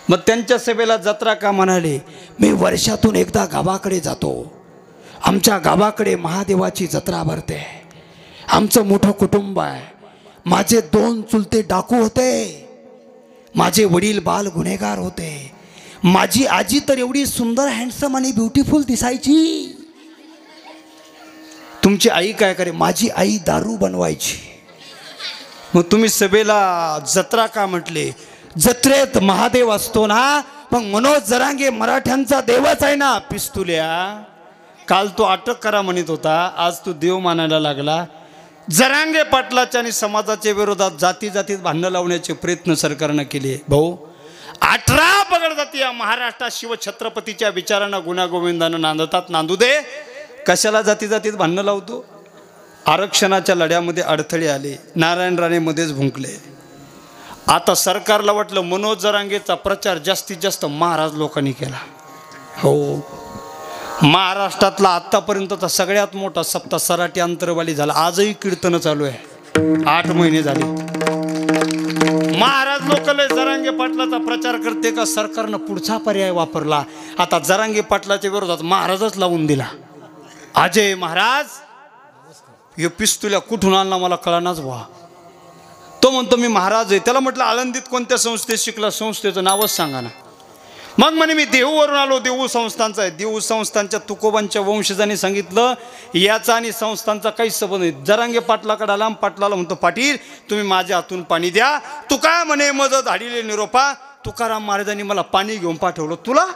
मग त्यांच्या सभेला जत्रा का म्हणाले, मी वर्षातून एकदा गावाकडे जातो, आमच्या गावाकडे महादेवाची जत्रा भरते, आमचं मोठं कुटुंब आहे, माझे 2 चुलते डाकू होते, माझे वडील बाल गुन्हेगार होते, माझी आजी तर एवढी सुंदर हँडसम आणि ब्युटिफुल दिसायची. तुमची आई काय करे? माझी आई दारू बनवायची. मग तुम्ही सभेला जत्रा का म्हटले? जत्रेत महादेव असतो ना, मग मनोज जरांगे मराठ्यांचा देवच आहे ना. पिस्तुल्या, काल तो अटक करा म्हणत होता, आज तू देव मानायला लागला. जरांगे पाटलाच्या आणि समाजाच्या विरोधात जाती जातीत भांडणं लावण्याचे प्रयत्न सरकारनं केले. भाऊ, 18 पगड जाती या महाराष्ट्रात शिवछत्रपतीच्या विचारांना गुण्यागोविंदानं नांदतात, नांदू दे. कशाला जाती जातीत भांडणं लावतो? आरक्षणाच्या लढ्यामध्ये अडथळे आले, नारायण राणे मध्येच भुंकले. आता सरकारला वाटलं मनोज जरांगेचा प्रचार जास्तीत जास्त महाराज लोकांनी केला. हो, महाराष्ट्रातला आत्तापर्यंतचा सगळ्यात मोठा सप्ताह सराटी अंतरवाली झाला. आजही कीर्तन चालू आहे, 8 महिने झाले. महाराज लोक लय जरांगे पाटलाचा प्रचार करते का? सरकारनं पुढचा पर्याय वापरला. आता जरांगे पाटलाच्या विरोधात महाराजच लावून दिला. अजय महाराज हे पिस्तुल्या कुठून आणला मला कळनाच व्हा. तो म्हणतो मी महाराज आहे. त्याला म्हटलं आळंदीत कोणत्या संस्थेत शिकला? संस्थेचं नावच सांगा ना. मग म्हणे मी देहूवरून आलो, देहू संस्थांचा आहे. देहू संस्थांच्या तुकोबांच्या वंशजांनी सांगितलं याचा आणि संस्थांचा काही संबंध नाही. जरांगे पाटलाकडे आला, पाटलाला म्हणतो पाटील तुम्ही माझ्या हातून पाणी द्या. तू काय म्हणे मज धाडीले निरोपा, तुकाराम महाराजांनी मला पाणी घेऊन पाठवलं. तुला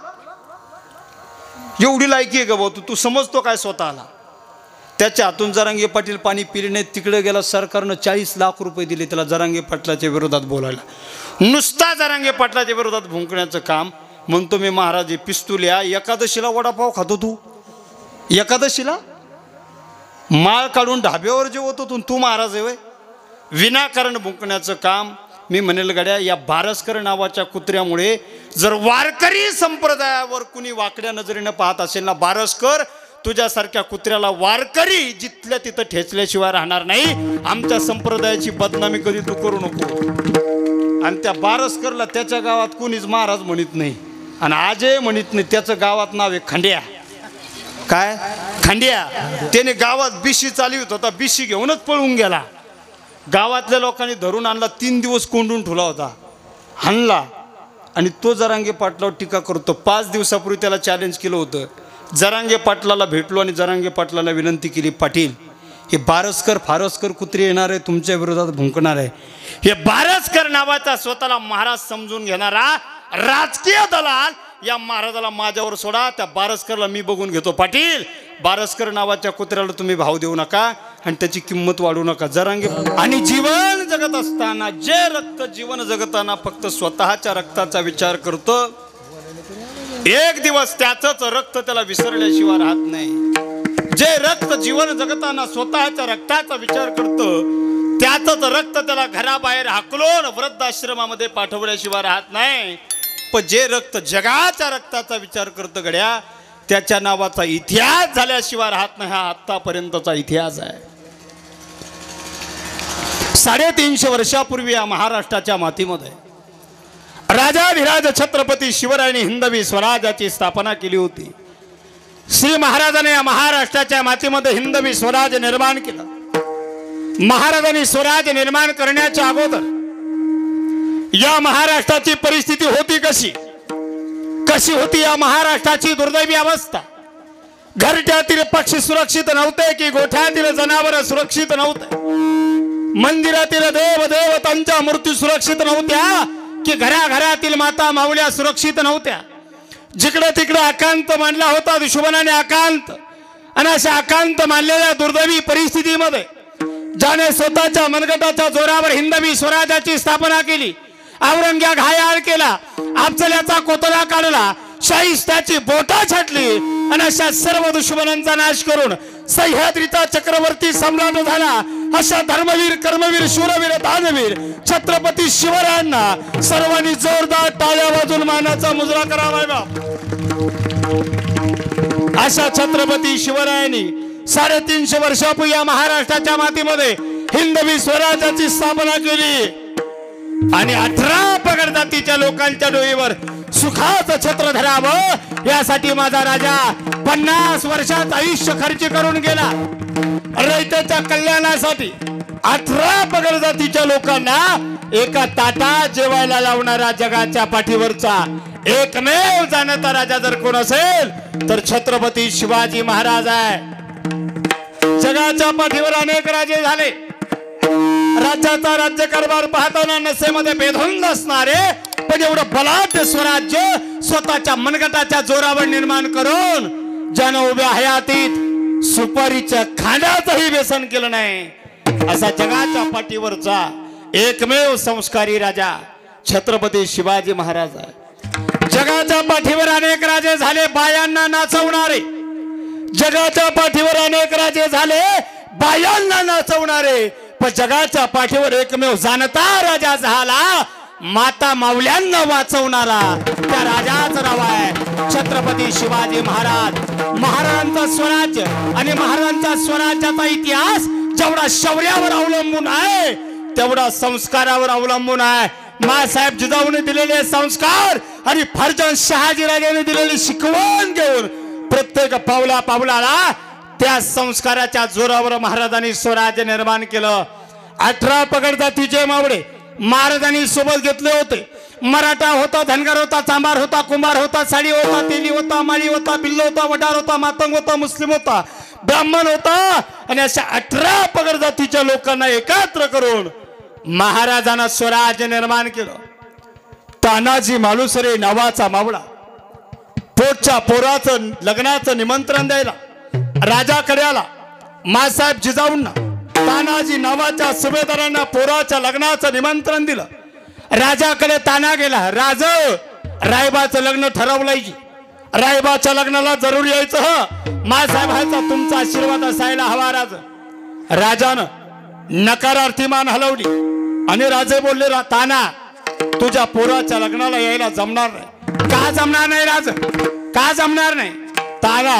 एवढी लायकी आहे का भाऊ? तू समजतो काय स्वतःला? त्याच्या हातून जरांगे पाटील पाणी पिले नाही. तिकडे गेला, सरकारनं 40 लाख रुपये दिले त्याला जरांगे पाटलाच्या विरोधात बोलायला. नुसता जरांगे पाटलाच्या विरोधात भुंकण्याचं काम. म्हणतो मी महाराज पिस्तुल्या, एकादशीला वडापाव खातो तू? एकादशीला माळ काढून ढाब्यावर जेवतो तू महाराज आहे? विनाकारण भुंकण्याचं काम. मी म्हणेल गड्या, या बारसकर नावाच्या कुत्र्यामुळे जर वारकरी संप्रदायावर कुणी वाकड्या नजरेनं पाहत असेल ना, बारसकर तुझ्यासारख्या कुत्र्याला वारकरी जिथल्या तिथं ठेचल्याशिवाय राहणार नाही. आमच्या संप्रदायाची बदनामी कधी तू करू नको. आणि त्या बारसकरला त्याच्या गावात कोणीच महाराज म्हणत नाही आणि आजही म्हणत नाही. त्याचं गावात नाव आहे खंड्या. काय खंड्या? त्याने गावात बिशी चालवित होता, बिशी घेऊनच पळून गेला. गावातल्या लोकांनी धरून आणला, 3 दिवस कोंडून ठेवला होता, हाणला. आणि तो जरांगे पाटलावर टीका करतो. 5 दिवसापूर्वी त्याला चॅलेंज केलं होतं. जरांगे पाटलाला भेटलो आणि जरांगे पाटलाला विनंती केली, पाटील हे बारसकर फारसकर कुत्रे येणार आहे, तुमच्या विरोधात भुंकणार आहे. हे बारसकर नावाचा स्वतःला महाराज समजून घेणारा राजकीय दलाल या महाराजाला माझ्यावर सोडा. त्या बारसकरला मी बघून घेतो. पाटील, बारसकर नावाच्या कुत्र्याला तुम्ही भाव देऊ नका आणि त्याची किंमत वाढवू नका. जरांगे आणि जीवन जगत असताना जे रक्त जीवन जगताना फक्त स्वतःच्या रक्ताचा विचार करतो, एक दिवस त्याचंच रक्त त्याला विसरल्याशिवाय राहत नाही. जे रक्त जीवन जगताना स्वतःच्या रक्ताचा विचार करतं त्याचंच रक्त त्याला घराबाहेर हाकलून वृद्धाश्रमामध्ये पाठवल्याशिवाय राहत नाही. पण जे रक्त जगाच्या रक्ताचा विचार करतं गड्या, त्याच्या नावाचा इतिहास झाल्याशिवाय राहत नाही. हा आत्तापर्यंतचा इतिहास आहे. 350 वर्षापूर्वी या महाराष्ट्राच्या मातीमध्ये राजाधिराज छत्रपती शिवरायांनी हिंदवी स्वराज्याची स्थापना केली होती. श्री महाराजांनी या महाराष्ट्राच्या मातीमध्ये हिंदवी स्वराज्य निर्माण केलं. महाराजांनी स्वराज्य निर्माण करण्याच्या अगोदर या महाराष्ट्राची परिस्थिती होती कशी होती या महाराष्ट्राची दुर्दैवी अवस्था. घरट्यातील पक्षी सुरक्षित नव्हते की गोठ्यातील जनावर सुरक्षित नव्हते. मंदिरातील देव देवतांच्या मूर्ती सुरक्षित नव्हत्या की घराघरातील माता माऊल्या सुरक्षित नव्हत्या. जिकडे तिकडे आकांत मानला होता दुश्मनाने आकांत. आणि अशा आकांत मानलेल्या दुर्दैवी परिस्थितीमध्ये ज्याने स्वतःच्या मनगटाच्या जोरावर हिंदवी स्वराज्याची स्थापना केली, औरंग्या घायाळ केला, अफजल्याचा कोतरा काढला, शाहिस्त्याची बोटा छाटली आणि अशा सर्व दुश्मनांचा नाश करून सह्याद्रीचा चक्रवर्ती सम्राट झाला. अशा धर्मवीर, कर्मवीर, शूरवीर, दानवीर छत्रपती शिवरायांना सर्वांनी जोरदार टाळ्या वाजून मानाचा मुजरा करावा. अशा छत्रपती शिवरायांनी 350 वर्षापूर्वी या महाराष्ट्राच्या मातीमध्ये हिंदवी स्वराज्याची स्थापना केली आणि 18 पगड जातीच्या लोकांच्या डोईवर सुखाचं छत्र धरावं यासाठी माझा राजा 50 वर्षात आयुष्य खर्च करून गेला. रयतेच्या कल्याणासाठी 18 पगड जातीच्या लोकांना एका ताटात जेवायला लावणारा जगाच्या पाठीवरचा एकमेव जाणता राजा जर कोण असेल तर छत्रपती शिवाजी महाराज आहे. जगाच्या पाठीवर अनेक राजे झाले. राज्याचा राज्यकारभार पाहताना नसेमध्ये बेधुंद असणारे पण एवढं बलाढ्य स्वराज्य स्वतःच्या मनगटाच्या जोरावर निर्माण करून ज्यानं उभ्या हयातीत सुपारीच्या खांद्याचंही व्यसन केलं नाही असा जगाच्या पाठीवरचा एकमेव संस्कारी राजा छत्रपती शिवाजी महाराज आहे. जगाच्या पाठीवर अनेक राजे झाले बायांना नाचवणारे. जगाच्या पाठीवर अनेक राजे झाले बायांना नाचवणारे. पण जगाच्या पाठीवर एकमेव जाणता राजा झाला माता माऊल्यांना वाचवणारा. त्या राजाचं नाव आहे छत्रपती शिवाजी महाराज. महाराजांचा स्वराज्य आणि महाराजांचा स्वराज्याचा इतिहास जेवढा शौर्यावर अवलंबून आहे तेवढा संस्कारावर अवलंबून आहे. मासाहेब जिजाऊने दिलेले संस्कार आणि फर्जंद शहाजीराजांनी दिलेली शिकवण घेऊन प्रत्येक पावला पावलाला त्या संस्काराच्या जोरावर महाराजांनी स्वराज्य निर्माण केलं. 18 पगड जातीचे मावळे महाराजांनी सोबत घेतले होते. मराठा होता, धनगर होता, चांभार होता, कुंभार होता, साडी होता, तेली होता, माळी होता, बिल्लो होता, वडार होता, मातंग होता, मुस्लिम होता, ब्राह्मण होता आणि अशा 18 पगड जातीच्या लोकांना एकत्र करून महाराजांना स्वराज्य निर्माण केलं. तानाजी मालुसरे नावाचा मावळा पोटच्या पोराचं लग्नाचं निमंत्रण द्यायला राजाकडे आला. मासाहेब जिजाऊंना तानाजी नावाच्या सुभेदारांना पोराच्या लग्नाचं निमंत्रण दिलं. राजाकडे ताना गेला. राज रायबाचं लग्न ठरवलंय की रायबाच्या लग्नाला जरूर यायचं. मासाहेबांचा तुमचा आशीर्वाद असायला हवा. राजानं नकारार्थी मान हलवली आणि राजे बोलले ताना तुझ्या पोराच्या लग्नाला यायला जमणार नाही. का जमणार नाही राज? का जमणार नाही? ताना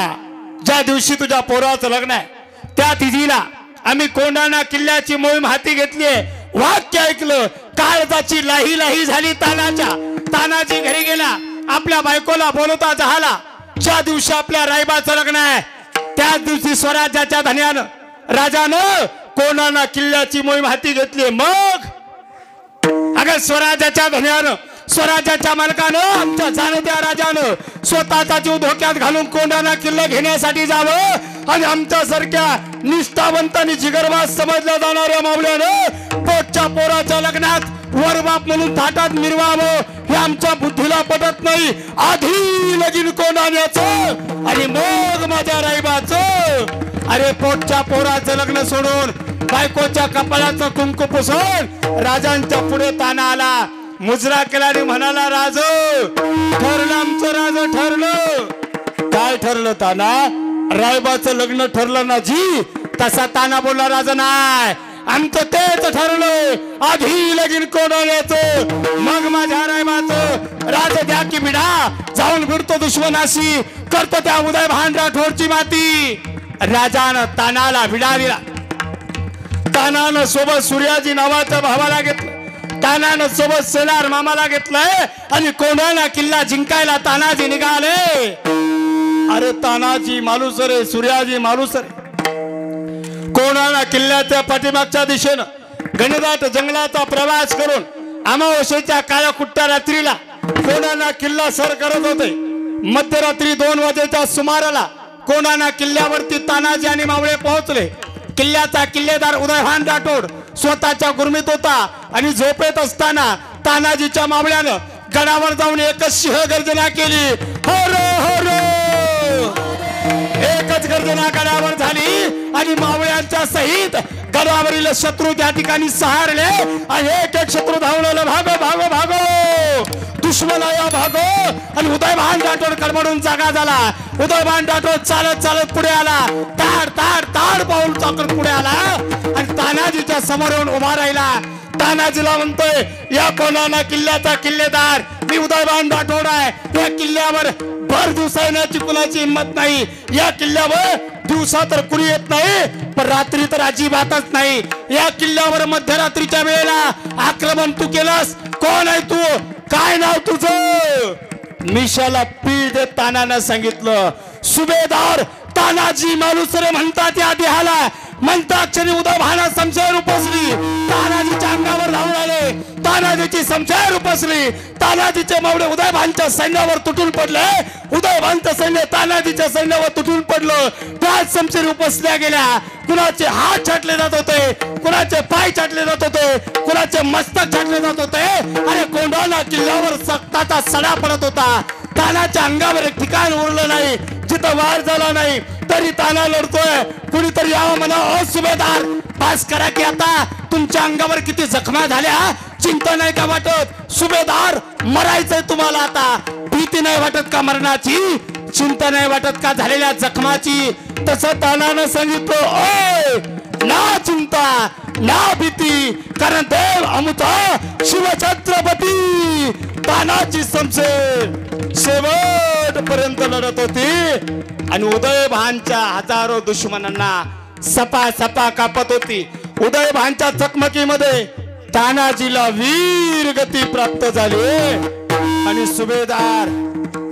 ज्या दिवशी तुझ्या पोराचं लग्न आहे त्या तिथीला आम्ही कोंढाणा किल्ल्याची मोहीम हाती घेतली. वाक्य ऐकलं काळजाची लाही लाही झाली तानाच्या. तानाजी घरी गेला. आपल्या बायकोला बोलवता झाला. ज्या दिवशी आपल्या रायबाचं लग्न आहे त्याच दिवशी स्वराज्याच्या धन्यानं राजानं कोंढाणा किल्ल्याची मोहीम हाती घेतली. मग अगं स्वराज्याच्या धन्यानं स्वराज्याच्या मालकानं आमच्या जाणत्या राजानं स्वतःचा जीव धोक्यात घालून कोंढाणा किल्ला घेण्यासाठी जावं आणि आमच्यासारख्या निष्ठावंतांनी जिगरबाज समजल्या जाणाऱ्या मावल्यानं पोटच्या पोराच्या लग्नात वरबाप म्हणून थाटात मिरवावं हे आमच्या बुद्धीला पटत नाही. आधी लगीन कोंढाण्याचं आणि मग माझ्या रायबाचं. अरे पोटच्या पोराचं लग्न सोडून बायकोच्या कपाळाचं कुंकू पुसून राजांच्या पुढे ताना आला. मुजरा केला आणि म्हणाला राज ठरलं आमचं. राज ठरलं. काय ठरलं ताना? रायबाचं लग्न ठरलं ना जी. तसा ताना बोलला राज नाही आमचं तेच ठरलं आधी लगीन कोंढाण्याचं मग माझ्या रायबाचं. राज द्या की बिडा जाऊन भिडतो दुश्मनाशी करतो त्या उदय भान राठोडची माती. राजानं तानाला विडा दिला. तानानं सोबत सूर्याजी नावाच्या भावाला घेतलं. तानानं सोबत सेलार मामाला घेतलंय आणि कोंढाणा किल्ला जिंकायला तानाजी निघाले. अरे तानाजी मालुसरे, सूर्याजी मालुसरे कोंढाणा किल्ल्याच्या पाठीमागच्या दिशेनं घनदाट जंगलाचा प्रवास करून अमावस्येच्या काळ्या कुट्ट्या रात्रीला कोंढाणा किल्ला सर करत होते. मध्यरात्री 2 वाजेच्या सुमाराला कोंढाणा किल्ल्यावरती तानाजी आणि मावळे पोहोचले. किल्ल्याचा किल्लेदार उदयभान राठोड स्वतःच्या गुरमीत होता आणि झोपेत असताना तानाजीच्या मावळ्यानं गडावर जाऊन एकच सिंह गर्जना केली. हर हर एकच गर्जना गडावर झाली आणि मावळ्यांच्या सहित गडावरील शत्रू त्या ठिकाणी सहारले आणि एक एक शत्रू धावलेला भागो भागो भागो. दुश्मन मला भागो आणि उदयभान राठोड कडमडून जागा झाला. उदयभान राठोड चालत चालत पुढे आला. ताड ताड ताड पाऊल चाकत पुढे आला आणि तानाजीच्या समोर येऊन उभा राहिला. तानाजीला म्हणतोय, या कोणाना किल्ल्याचा किल्लेदार मी उदयभान राठोड आहे. या किल्ल्यावर भर दिवसा येण्याची कुणाची हिंमत नाही. या किल्ल्यावर दिवसा तर कुणी येत नाही, पण रात्री तर अजिबातच नाही. या किल्ल्यावर मध्यरात्रीच्या वेळेला आक्रमण तू केलंस. कोण आहे तू? काय नाव तुझं? मिशाला पीठ देत तानानं सांगितलं, सुभेदार तानाजी मालुसरे म्हणतात. या देहाला म्हणतात क्षणी उदयभाना समशेर उपसली. तानाजीच्या अंगावर धावून आले. तानाजीची समशेर उपसली. तानाजीचे मावळे उदयभानच्या सैन्यावर तुटून पडले. उदयभानचं सैन्य तानाजीच्या सैन्यावर तुटून पडलं. त्याच समशेर उपसल्या गेल्या. कुणाचे हात छाटले जात होते, कुणाचे पाय छाटले जात होते, कुणाचे मस्तक छाटले जात होते. अरे कोंढाणा किल्ल्यावर सक्ताचा सडा पडत होता. तानाच्या अंगावर एक ठिकाण उरलं नाही जिथं वार झाला नाही तरी ताना लढतोय. कुणीतरी यावं म्हणा, ओ सुभेदार पास करा की आता तुमच्या अंगावर किती जखमा झाल्या चिंता नाही का वाटत? सुभेदार मरायचंय तुम्हाला आता, भीती नाही वाटत का मरणाची? चिंता नाही वाटत का झालेल्या जखमाची? तसं तानानं सांगितलं, ओय ना चिंता ना भीती, कारण देव अमुता शिवछत्रपती. तानाची समशेर शेवटपर्यंत लढत होती आणि उदयभानच्या हजारो दुश्मनांना सपा सपा कापत होती. उदयभानच्या चकमकीमध्ये तानाजीला वीर गती प्राप्त झाली आणि सुभेदार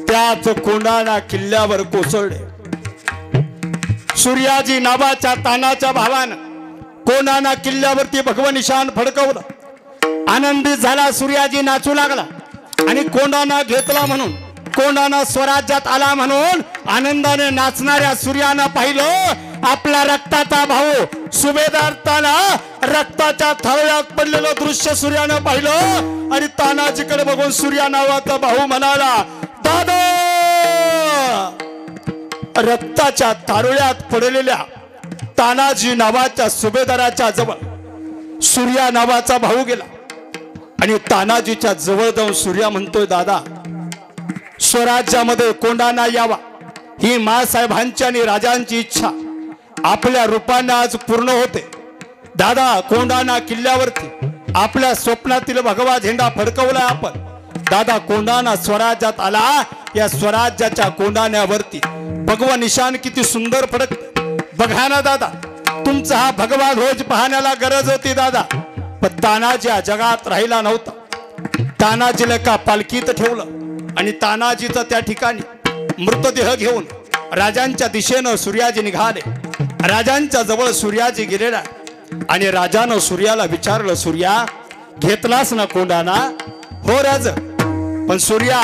त्याच कोंढाणा किल्ल्यावर कोसळले. सूर्याजी नावाच्या तानाच्या भावानं कोंढाणा किल्ल्यावरती भगवं निशाण फडकवलं. आनंदित झाला सूर्याजी, नाचू लागला आणि कोंढाणा घेतला म्हणून, कोंढाणा स्वराज्यात आला म्हणून आनंदाने नाचणाऱ्या सूर्यानं पाहिलं आपला रक्ताचा भाऊ सुभेदार ताना रक्ताच्या थळ्यात पडलेलं दृश्य सूर्यानं पाहिलं आणि तानाजीकडे बघून सूर्या नावाचा भाऊ म्हणाला, दादा. रक्ताच्या थारोळ्यात पडलेल्या तानाजी नावाच्या सुभेदाराच्या जवळ सूर्या नावाचा भाऊ गेला आणि तानाजीच्या जवळ जाऊन सूर्या म्हणतोय, दादा स्वराज्यामध्ये कोंढाणा यावा ही मासाहेबांची आणि राजांची इच्छा आपल्या रूपाने आज पूर्ण होते. दादा कोंढाणा किल्ल्यावरती आपल्या स्वप्नातील भगवा झेंडा फडकवला आपण. दादा कोंढाणा स्वराज्यात आला. या स्वराज्याच्या कोंढाण्यावरती भगवा निशाण किती सुंदर फडकते बघा ना दादा. तुमचा हा भगवा ध्वज पाहण्याला गरज होती दादा, पण तानाजी जगात राहिला नव्हता. तानाजीला का पालखीत ठेवलं आणि तानाजीचा त्या ठिकाणी मृतदेह घेऊन राजांच्या दिशेनं सूर्याजी निघाले. राजांच्या जवळ सूर्याजी गेलेला आणि राजानं सूर्याला विचारलं, सूर्या घेतलास ना कोंढाणा? हो राज. पण सूर्या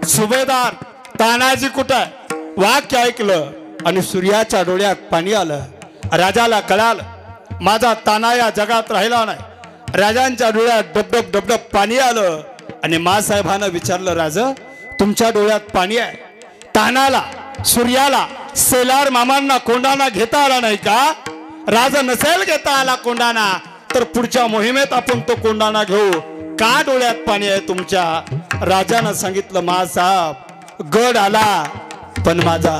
सुभेदार तानाजी कुठं? वाक्य ऐकलं आणि सूर्याच्या डोळ्यात पाणी आलं. राजाला कळालं माझा ताना या जगात राहिला नाही. राजांच्या डोळ्यात डबडब डबडब पाणी आलं आणि मासाहेबांना विचारलं, राज तुमच्या डोळ्यात पाणी आहे? तानाला सूर्याला सेलार मामांना कोंढाणा घेता आला नाही का? राजा नसेल घेता आला कोंढाणा तर पुढच्या मोहिमेत आपण तो कोंढाणा घेऊ. का डोळ्यात पाणी आहे तुमच्या? राजानं सांगितलं, महासाहेब गड आला पण माझा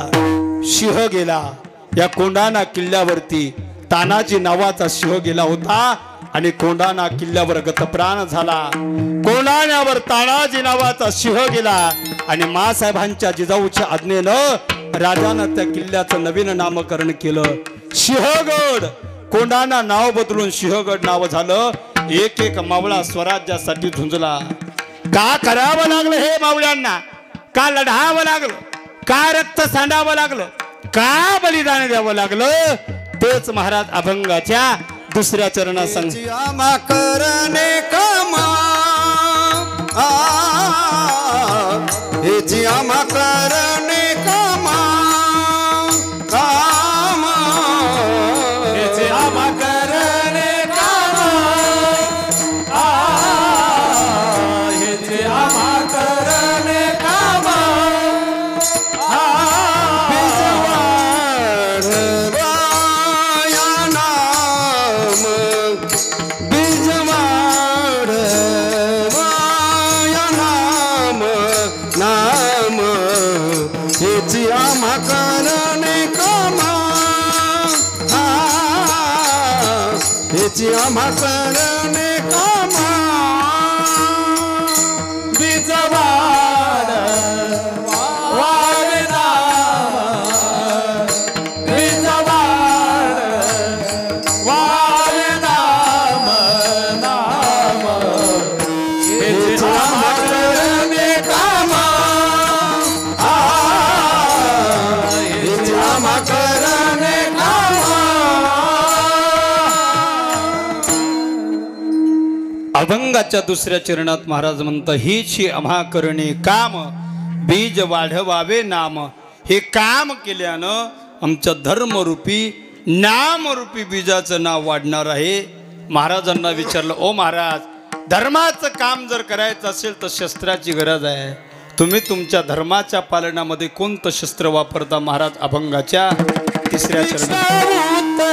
सिंह गेला. या कोंढाणा किल्ल्यावरती तानाजी नावाचा सिंह गेला होता आणि कोंढाणा किल्ल्यावर गतप्राण झाला. कोंढाण्यावर तानाजी नावाचा सिंह गेला आणि मासाहेबांच्या जिजाऊच्या आज्ञेनं राजानं त्या किल्ल्याचं नवीन नामकरण केलं, सिंहगड. कोंढाणा नाव बदलून सिंहगड नाव झालं. एक एक मावळा स्वराज्यासाठी झुंजला. का करावं लागलं हे मावळ्यांना? का लढावं लागलं? का रक्त सांडावं लागलं? का बलिदान द्यावं लागलं? तेच महाराज अभंगाच्या दुसऱ्या चरणात सांग. करणे कामा हे जी आम्हा करणे कामा कामा हे जे आम्हा करणे कामा हे जे आम्हा करणे कामा बीजवाण हेची आम्हा करणे कामा बीजवाड वाढ नाम बीजवाड वाढ नाम नाम हेच आम्हा करणे कामा हेच आम्हा करणे कामा अभंगाच्या दुसऱ्या चरणात महाराज म्हणतात हीच आम्हा करणे काम बीज वाढवावे नाम. हे काम केल्यानं आमच्या धर्मरूपी नामरूपी बीजाचं नाव वाढणार आहे. महाराजांना विचारलं ओ महाराज धर्माचं काम जर करायचं असेल तर शस्त्राची गरज आहे. तुम्ही तुमच्या धर्माच्या पालनामध्ये कोणतं शस्त्र वापरता. महाराज अभंगाच्या तिसऱ्या चरणात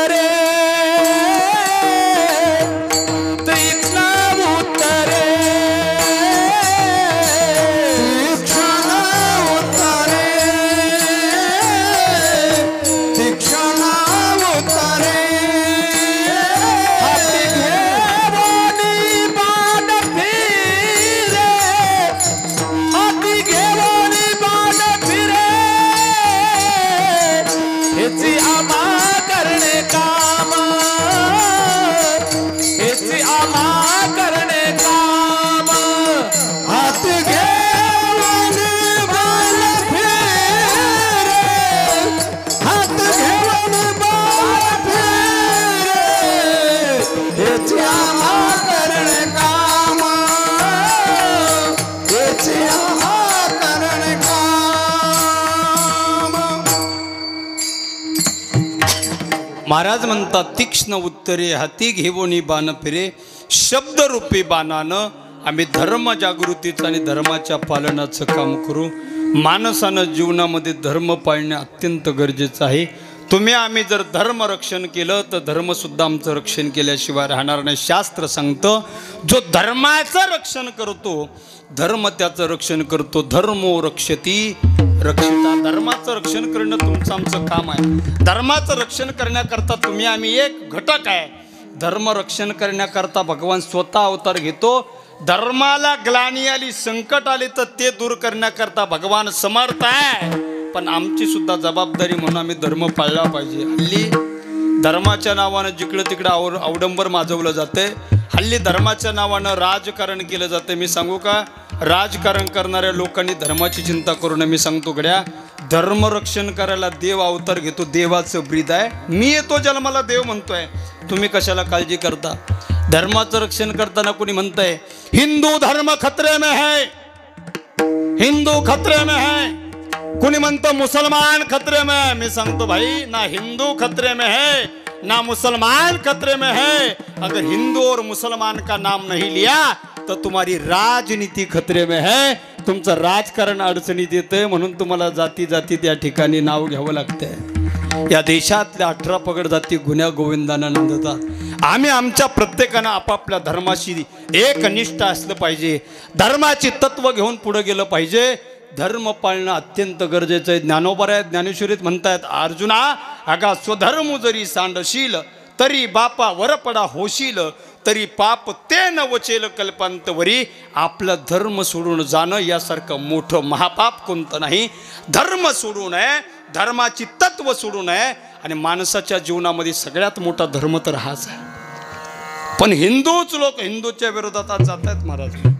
महाराज म्हणतात तीक्ष्ण उत्तरे हाती घेवोनी बाण फिरे. शब्दरूपी बाणानं आम्ही धर्म जागृतीचं आणि धर्माच्या पालनाचं काम करू. माणसानं जीवनामध्ये धर्म पाळणे अत्यंत गरजेचं आहे. तुम्ही आम्ही जर धर्म रक्षण केलं तर धर्मसुद्धा आमचं रक्षण केल्याशिवाय राहणार नाही. शास्त्र सांगतं जो धर्माचं रक्षण करतो धर्म त्याचं रक्षण करतो. धर्मो रक्षती रक्षिता. धर्माचं रक्षण करणं तुमचं आमचं काम आहे. धर्माचं रक्षण करण्याकरता तुम्ही आम्ही एक घटक आहे. धर्म रक्षण करण्याकरता भगवान स्वतः अवतार घेतो. धर्माला ग्लानी आली संकट आले तर ते दूर करण्याकरता भगवान समर्थ आहे. पण आमची सुद्धा जबाबदारी म्हणून आम्ही धर्म पाळला पाहिजे. हल्ली धर्माच्या नावानं जिकडं तिकडं अवडंबर माजवलं जाते. हल्ली धर्माच्या नावानं राजकारण केलं जातं. मी सांगू का राजकारण करणाऱ्या लोकांनी धर्माची चिंता करू नये. मी सांगतो गड्या धर्म रक्षण करायला देव अवतार घेतो. देवाचं ब्रीद आहे. मी येतो जन्माला देव म्हणतोय. तुम्ही कशाला काळजी करता. धर्माचं रक्षण करताना कोणी म्हणतंय हिंदू धर्म खतरे में है हिंदू खतरे में है. कोणी म्हणतं मुसलमान खतरे में है. मी सांगतो भाई ना हिंदू खतरे में है ना मुसलमान खतरे में है. अगर हिंदू और मुसलमान का नाम नहीं लिया तो तुम्हारी राजनीति खतरे में है. तुमचं राजकारण अडचणीत येतंय म्हणून तुम्हाला जाती जाती त्या ठिकाणी नाव घ्यावं लागतंय. या देशातल्या 18 पगड जाती गुन्ह्या गोविंदानं नंदतात. आम्ही आमच्या प्रत्येकानं आपापल्या धर्माशी एकनिष्ठ असलं पाहिजे. धर्माची तत्व घेऊन पुढे गेलं पाहिजे. धर्म पाळणं अत्यंत गरजेचं आहे. ज्ञानोबा ज्ञानेश्वरीत म्हणतायत अर्जुना अगा स्वधर्म जरी सांडशील तरी बापा वरपडा होशील तरी पाप ते न वचेल कल्पांतवरी. आपला धर्म सोडून जाणं यासारखं मोठं महापाप कोणतं नाही. धर्म सोडू नये. धर्माची तत्व सोडू नये. आणि माणसाच्या जीवनामध्ये सगळ्यात मोठा धर्म तर हाच आहे. पण हिंदूच लोक हिंदूच्या विरोधात आज जात आहेत महाराज.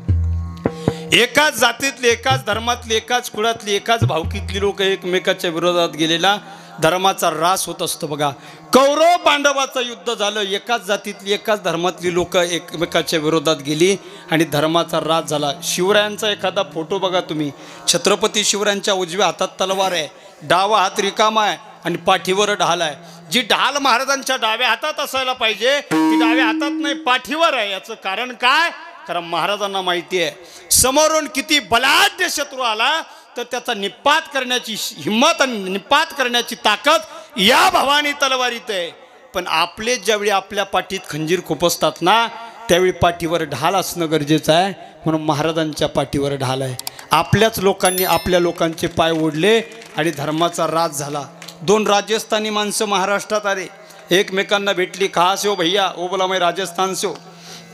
एकाच जातीतले एकाच धर्मातले एकाच कुळातली एकाच भावकीतली लोक एकमेकाच्या विरोधात गेलेला धर्माचा ऱ्हास होत असतो. बघा कौरव पांडवाचं युद्ध झालं. एकाच जातीतली एकाच धर्मातली लोक एकमेकाच्या विरोधात गेली आणि धर्माचा ऱ्हास झाला. शिवरायांचा एखादा फोटो बघा तुम्ही. छत्रपती शिवरायांच्या उजव्या हातात तलवार आहे. डावा हात रिकामा आहे आणि पाठीवर ढाल आहे. जी ढाल महाराजांच्या डाव्या हातात असायला पाहिजे ती डाव्या हातात नाही पाठीवर आहे. याचं कारण काय. कारण महाराजांना माहिती आहे समोरून किती बलाढ्य शत्रू आला तर त्याचा निपात करण्याची हिंमत आणि निपात करण्याची ताकद या भवानी तलवारीत आहे. पण आपले ज्यावेळी आपल्या पाठीत खंजीर खुपसतात ना त्यावेळी पाठीवर ढाल असणं गरजेचं आहे. म्हणून महाराजांच्या पाठीवर ढाल आहे. आपल्याच लोकांनी आपल्या लोकांचे पाय ओढले आणि धर्माचा ऱ्हास झाला. 2 राजस्थानी माणसं महाराष्ट्रात आले. एकमेकांना भेटली. कहाँ से हो भैया? वो बोला मैं राजस्थान से हूँ.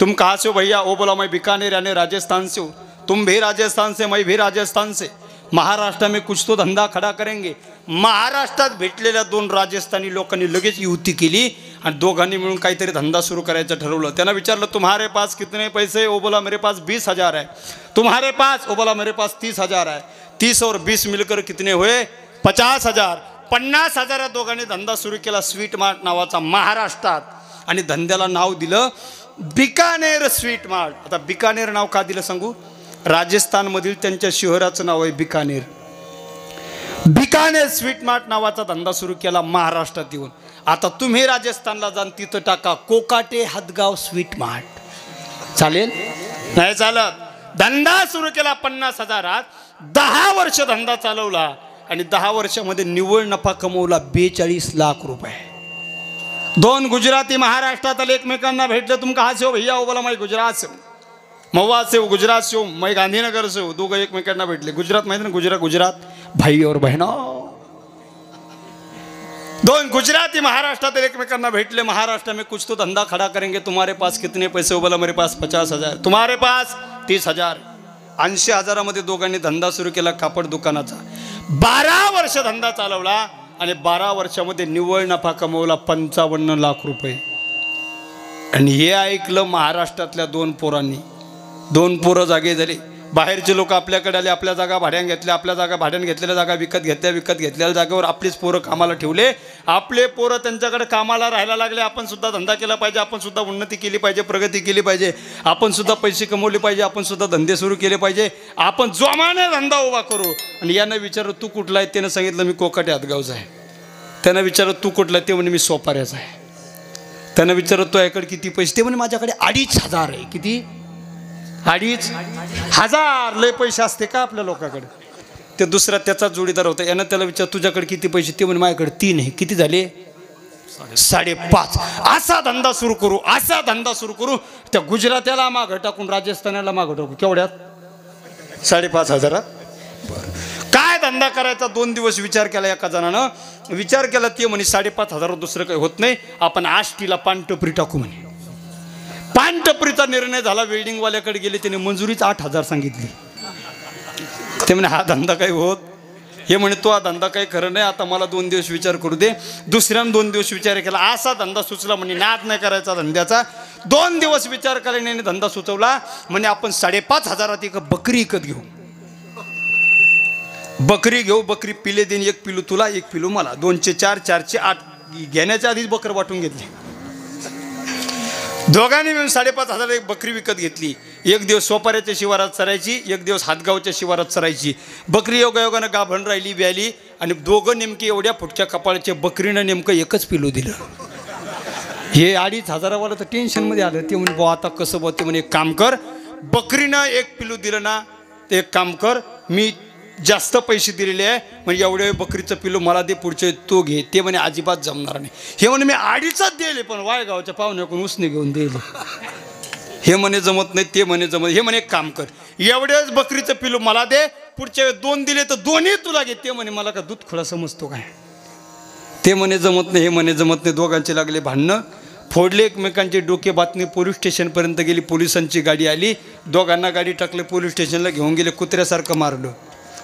तुम कहाँ से हो भैया? वो बोला मैं बीकानेर यानी राजस्थान से हूँ. तुम भी राजस्थान से, मैं भी राजस्थान से. महाराष्ट्र में कुछ तो धंदा खड़ा करेंगे. महाराष्ट्रात भेटलेल्या दोन राजस्थानी लोकांनी लगेच युती केली आणि दोघांनी मिळून काहीतरी धंदा सुरू करायचं ठरवलं. त्यांना विचारलं तुम्हारे पास कितने पैसे? वो बोला मेरे पास 20,000 है. तुम्हारे पास? वो बोला मेरे पास 30,000 है. 30 और 20 मिलकर कितने हुए? 50,000. 50,000 दोघांनी धंदा सुरू केला स्वीट मार्ट नावाचा महाराष्ट्रात. आणि धंद्याला नाव दिलं बिकानेर स्वीट मार्ट. आता बिकानेर नाव का दिलं सांगू? राजस्थानमधील त्यांच्या शहराचं नाव आहे बिकानेर. बिकानेर स्वीट मार्ट नावाचा धंदा सुरू केला महाराष्ट्रात येऊन. आता तुम्ही राजस्थानला जाण तिथं टाका कोकाटे हदगाव स्वीट मार्ट. चालेल? नाही चालत. धंदा सुरू केला 50,000. 10 वर्ष धंदा चालवला आणि 10 वर्षामध्ये निव्वळ नफा कमवला 42 लाख रुपये. दोन गुजराती महाराष्ट्रात आले, एकमेकांना भेटले. तुम कहाँ से हो भैया? वो बोला मैं गुजरात से हूँ. महुआ से हो, गुजरात से हो, मैं गांधीनगर से हो. दोघं एकमेकांना भेटले. गुजरात माहिती ना? गुजरात भाई और बहनों. दोन गुजराती महाराष्ट्रात एकमेकांना भेटले. महाराष्ट्र में कुछ तो धंदा खड़ा करेंगे. तुम्हारे पास कितने पैसे? वो बोला मेरे पास 50,000. तुम्हारे पास 30,000. 80,000 मध्ये दोघांनी धंदा सुरू केला कापड दुकानाचा. 12 वर्ष धंदा चालवला आणि 12 वर्षामध्ये निव्वळ नफा कमवला 55 लाख रुपये. आणि हे ऐकलं महाराष्ट्रातल्या दोन पोरांनी. दोन पोरं जागे झाले. बाहेरचे लोक आपल्याकडे आले. आपल्या जागा भाड्याने घेतल्या. आपल्या जागा भाड्याने घेतलेल्या जागा विकत घेतलेल्या जागेवर आपलीच पोरं कामाला ठेवले. आपले पोरं त्यांच्याकडे कामाला राहायला लागले. आपण सुद्धा धंदा केला पाहिजे. आपण सुद्धा उन्नती केली पाहिजे. प्रगती केली पाहिजे. आपण सुद्धा पैसे कमवले पाहिजे. आपण सुद्धा धंदे सुरू केले पाहिजे. आपण जोमाने धंदा उभा करू. आणि यानं विचारलं तू कुठला आहे? त्यानं सांगितलं मी कोकाटे हदगावचा आहे. त्यानं विचारलं तू कुठला आहे? ते म्हणे मी सोपाऱ्याचा आहे. त्यानं विचारलं तो याकडे किती पैसे? ते म्हणे माझ्याकडे 2,500 आहे. किती? 2,500. लय पैसे असते का आपल्या लोकांकडे? ते दुसरा त्याचा जोडीदार होता. यानं त्याला विचार तुझ्याकडे किती पैसे? ते म्हणे माझ्याकडे 3 आहे. किती झाले? 5.5. असा धंदा सुरू करू, असा धंदा सुरू करू. त्या गुजरात्याला मागं टाकून राजस्थानाला मागं टाकू. केवढ्यात? 5,500. काय धंदा करायचा? 2 दिवस विचार केला. एका जणानं विचार केला. ते म्हणे 5,500 दुसरं काही होत नाही. आपण आष्टीला पानटपरी टाकू म्हणे. पानटपरीचा निर्णय झाला. वेल्डिंगवाल्याकडे गेले. त्याने मंजुरीच 8,000 सांगितली. ते म्हणे हा धंदा काही होत. हे म्हणे तो हा धंदा काही खरं नाही. आता मला 2 दिवस विचार करू दे. दुसऱ्यानं 2 दिवस विचार केला. असा धंदा सुचला म्हणे नाद नाही करायचा धंद्याचा. 2 दिवस विचार केल्याने धंदा सुचवला. म्हणे आपण 5,500 एक बकरी विकत घेऊ. बकरी घेऊ. बकरी पिले देईन. 1 पिलू तुला 1 पिलू मला. 2चे 4 4चे 8 घेण्याच्या आधीच बकर वाटून घेतली. दोघांनी मिळून 5,500 एक बकरी विकत घेतली. 1 दिवस सोपाऱ्याच्या शिवारात चरायची. 1 दिवस हातगावच्या शिवारात चरायची. बकरी योगायोगानं गाभण राहिली ब्याली. आणि दोघं नेमके एवढ्या फुटच्या कपाळाच्या बकरीनं नेमकं 1च पिलू दिलं. हे 2,500 वाला तर टेन्शनमध्ये आलं. ते म्हणे आता कसं बघ? ते म्हणे एक काम कर, बकरीनं 1 पिलू दिलं ना ते एक काम कर, मी जास्त पैसे दिलेले आहे म्हणजे एवढे बकरीचं पिलू मला दे, पुढचे तो घे. ते म्हणे अजिबात जमणार नाही. हे म्हणे मी 2.5च दिले पण वायगावच्या पाहुण्याकडून उसने घेऊन दिले. हे म्हणे जमत नाही. ते म्हणे जमत. हे म्हणे एक काम कर, एवढेच बकरीचं पिलू मला दे, पुढच्या 2 दिले तर 2ही तुला घे. ते म्हणे मला का दूध खोळा समजतो काय? ते म्हणे जमत नाही. हे म्हणे जमत नाही. दोघांचे लागले भांडणं. फोडले एकमेकांचे डोके. बातमी पोलीस स्टेशनपर्यंत गेली. पोलिसांची गाडी आली. दोघांना गाडी टाकले. पोलीस स्टेशनला घेऊन गेले. कुत्र्यासारखं मारलं.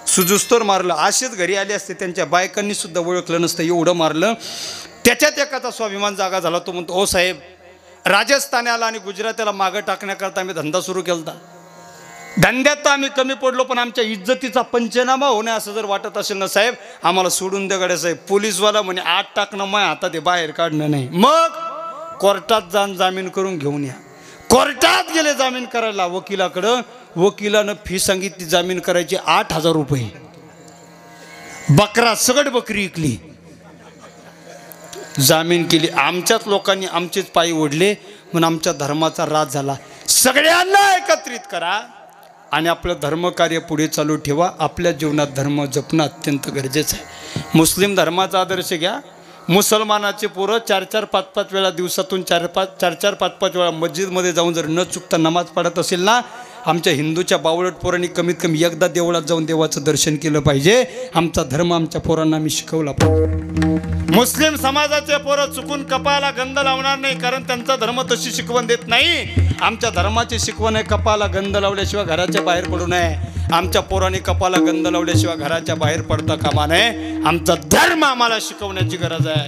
सुजुस्तोर मारलं. असेच घरी आले असते. त्यांच्या बायकांनी सुद्धा ओळखलं नसतं. एवढं मारलं. त्याच्यात एकाचा स्वाभिमान जागा झाला. तो म्हणतो ओ साहेब, राजस्थानाला आणि गुजरातला मागं टाकण्याकरता आम्ही धंदा सुरू केला. धंद्यात तर आम्ही कमी पडलो पण आमच्या इज्जतीचा पंचनामा होणे असं जर वाटत असेल ना साहेब, आम्हाला सोडून द्या गड्या साहेब. पोलीसवाला म्हणे 8 टाकणं माय हातात आहे, बाहेर काढणं नाही. मग कोर्टात जाऊन जामीन करून घेऊन या. कोर्टात गेले जामीन करायला वकिलाकडं. वकिलानं फी सांगितली जामीन करायची 8,000 रुपये. बकरा सगळ बकरी विकली. जामीन केली. आमच्याच लोकांनी आमचेच पायी ओढले म्हणून आमच्या धर्माचा राज झाला. सगळ्यांना एकत्रित करा आणि आपलं धर्मकार्य पुढे चालू ठेवा. आपल्या जीवनात धर्म जपणं अत्यंत गरजेचं आहे. मुस्लिम धर्माचा आदर्श घ्या. मुसलमानाचे पोरं 4-4, 5-5 वेळा दिवसातून 4-4, 5-5 वेळा मस्जिदमध्ये जाऊन जर न चुकता नमाज पडत असेल ना, आमच्या हिंदूच्या बावळट पोरांनी कमीत कमी एकदा देवळात जाऊन देवाचं दर्शन केलं पाहिजे. आमचा धर्म आमच्या पोरांना मी शिकवला पाहिजे. मुस्लिम समाजाचे पोरं चुकून कपाळाला गंध लावणार नाही, कारण त्यांचा धर्म तशी शिकवण देत नाही. आमच्या धर्माची शिकवण आहे कपाळाला गंध लावल्याशिवाय घराच्या बाहेर पडू नये. आमच्या पोरांनी कपाळाला गंध लावल्याशिवाय घराच्या बाहेर पडता कामा नये. आमचा धर्म आम्हाला शिकवण्याची गरज आहे.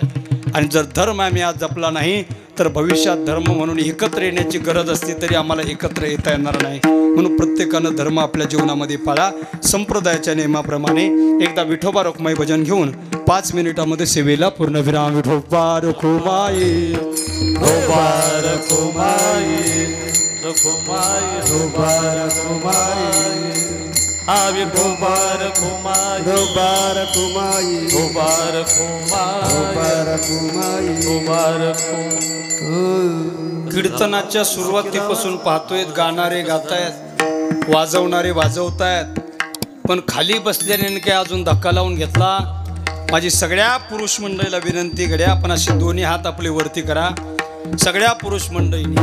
आणि जर धर्म आम्ही आज जपला नाही तर भविष्यात धर्म म्हणून एकत्र येण्याची गरज असते तरी आम्हाला एकत्र येता येणार नाही. म्हणून प्रत्येकानं धर्म आपल्या जीवनामध्ये पाळा. संप्रदायाच्या नियमाप्रमाणे एकदा विठोबा रखुमाई भजन घेऊन 5 मिनिटामध्ये सेवेला पूर्णविराम. विठोबा रखुमाई, विठोबा रखुमाई, रखुमाई, विठोबा रखुमाई, हा विठोबा रखुमाई, विठोबा रखुमाई, विठोबा रखुमाई, विठोबा रखुमाई. कीर्तनाच्या सुरुवातीपासून पाहतोय गाणारे गातायत, वाजवणारे वाजवतायत, पण खाली बसल्याने काय अजून धक्का लावून घेतला. माझी सगळ्या पुरुष मंडळीला विनंती घड्या, आपण असे दोन्ही हात आपले वरती करा. सगळ्या पुरुष मंडळीने,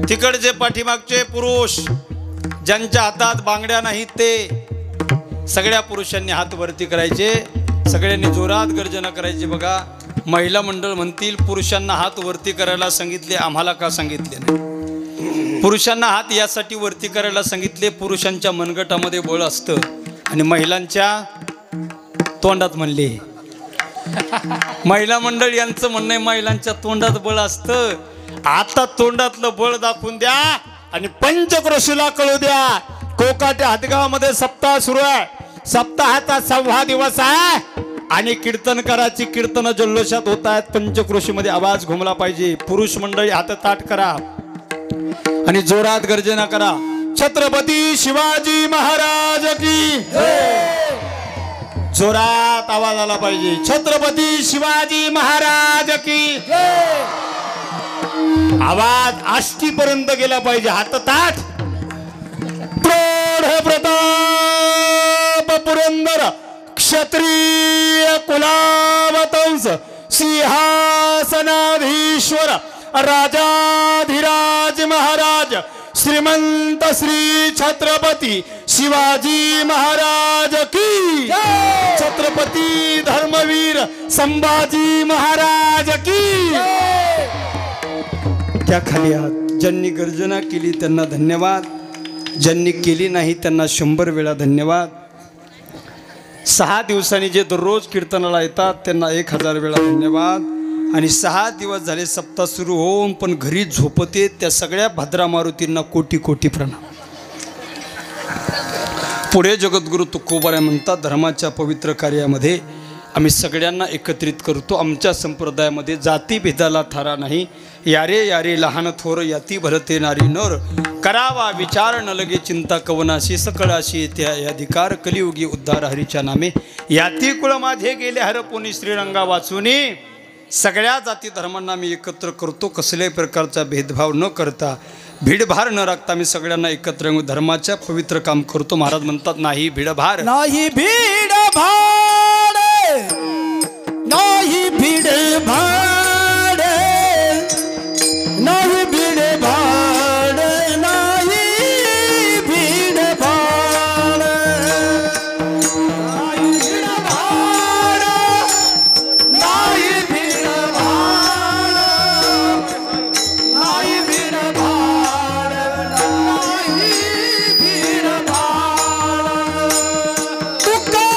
तिकडचे पाठीमागचे पुरुष ज्यांच्या हातात बांगड्या नाहीत ते सगळ्या पुरुषांनी हात वरती करायचे. सगळ्यांनी जोरात गर्जना करायची. बघा, महिला मंडळ म्हणतील पुरुषांना हात वरती करायला सांगितले, आम्हाला का सांगितले नाही? पुरुषांना हात यासाठी वरती करायला सांगितले, पुरुषांच्या मनगटामध्ये बळ असतं आणि महिलांच्या तोंडात म्हणले. महिला मंडळ यांचं म्हणणं आहे महिलांच्या तोंडात बळ असतं. आता तोंडातलं बळ दाखवून द्या आणि पंचक्रोशीला कळू द्या. कोकाटे हातगावामध्ये सप्ताह सुरू आहे. सप्ताहाचा 6वा दिवस आहे आणि कीर्तनकाराची कीर्तन जल्लोषात होत आहेत. पंचक्रोशीमध्ये आवाज घुमला पाहिजे. पुरुष मंडळी हात ताट करा आणि जोरात गर्जना करा. छत्रपती शिवाजी महाराज की जोरात आवाज आला पाहिजे. छत्रपती शिवाजी महाराज की आवाज आष्टीपर्यंत गेला पाहिजे. हात ताट. प्रौढ प्रताप पुरंदर क्षत्रिय कुलावतंस सिंहासनाधीश्वर राजाधिराज महाराज श्रीमंत श्री छत्रपती शिवाजी महाराज की. छत्रपती धर्मवीर संभाजी महाराज की. त्या खाली आहात. ज्यांनी गर्जना केली त्यांना धन्यवाद. ज्यांनी केली नाही त्यांना 100 वेळा धन्यवाद. 6 दिवसांनी जे दररोज कीर्तनाला येतात त्यांना 1000 वेळा धन्यवाद. आणि 6 दिवस झाले सप्ताह सुरू होऊन पण घरी झोपते त्या सगळ्या भद्रा मारुतींना कोटी कोटी प्रणाम. पुढे जगद्गुरु तुकोबाराय म्हणतात, धर्माच्या पवित्र कार्यामध्ये आम्ही सगळ्यांना एकत्रित करतो. आमच्या संप्रदायामध्ये जातीभेदाला थारा नाही. यारे यारे लहान थोर याती भरते नारी नर. करावा विचार न लगे चिंता कवनाशी सकळाशी येते अधिकार कलियुगी उद्धार हरीच्या नामे. याती कुळ माझे गेले हरपुनी श्रीरंगा वाचुनी. सगळ्या जाती धर्मांना मी एकत्र करतो. कसल्याही प्रकारचा भेदभाव न करता, भीडभार न राखता मी सगळ्यांना एकत्र येऊन धर्माच्या पवित्र काम करतो. महाराज म्हणतात, नाही भीडभार, नाही भीडभाड, नाही भीडभाड, नाही भीडभाड, नाही भीडभाड, नाही भीडभाड, नाही भीडभाड, नाही भीडभाड, नाही भीडभाड. तुका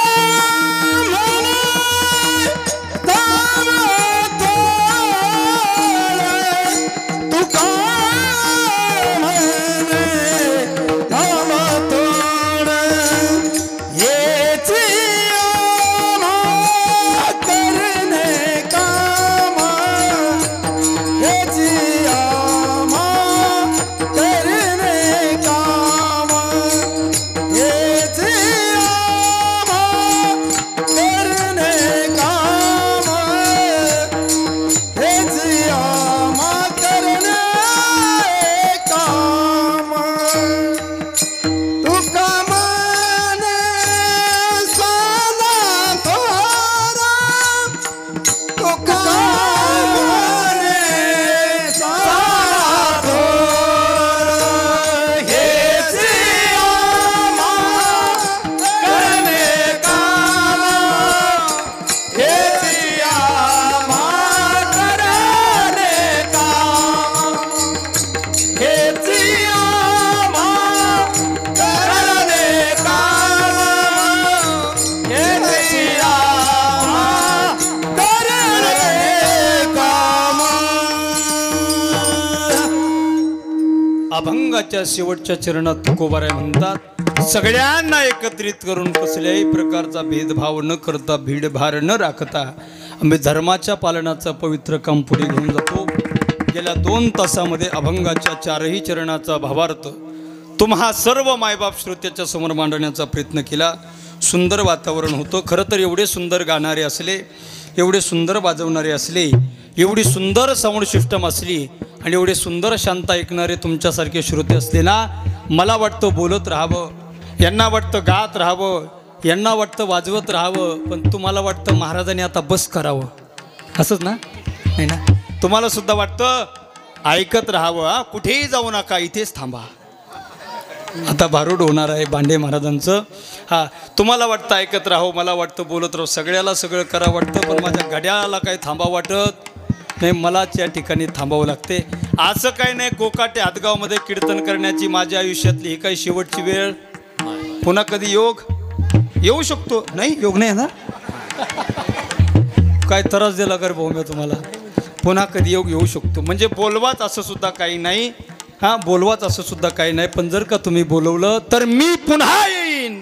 अभंगाच्या शेवटच्या चरणात तुकोबाराय म्हणतात, सगळ्यांना एकत्रित करून कसल्याही प्रकारचा भेदभाव न करता भीडभार न राखता आम्ही धर्माच्या पालनाचं पवित्र काम पुढे घेऊन जातो. गेल्या 2 तासामध्ये अभंगाच्या 4ही चरणाचा भावार्थ तुम्हा सर्व मायबाप श्रोत्याच्या समोर मांडण्याचा प्रयत्न केला. सुंदर वातावरण होतं. खरं तर एवढे सुंदर गाणारे असले, एवढे सुंदर वाजवणारे असले, एवढी सुंदर साऊंड सिस्टम असली आणि एवढे सुंदर शांत ऐकणारे तुमच्यासारखे श्रोते असले ना, मला वाटतं बोलत राहावं, यांना वाटतं गात राहावं, यांना वाटतं वाजवत राहावं, पण तुम्हाला वाटतं महाराजांनी आता बस करावं. असंच ना? नाही ना? तुम्हाला सुद्धा वाटतं ऐकत राहावं, हा कुठेही जाऊ नका, इथेच थांबा. आता भारूड होणार आहे बांडे महाराजांचं. हा, तुम्हाला वाटतं ऐकत राहावं, मला वाटतं बोलत राहावं, सगळ्याला सगळं करा वाटतं, पण माझ्या घड्याळाला काही थांबावं वाटत नाही. मलाच या ठिकाणी थांबावं लागते. असं काही नाही कोकाटे हातगावमध्ये कीर्तन करण्याची माझ्या आयुष्यातली ही काही शेवटची वेळ. पुन्हा कधी योग येऊ शकतो. नाही योग नाही ना, काय त्रास दिला कर भाऊ मी तुम्हाला. पुन्हा कधी योग येऊ शकतो. म्हणजे बोलवाच असं सुद्धा काही नाही. हां, बोलवाच असं सुद्धा काही नाही. पण जर का तुम्ही बोलवलं तर मी पुन्हा येईन.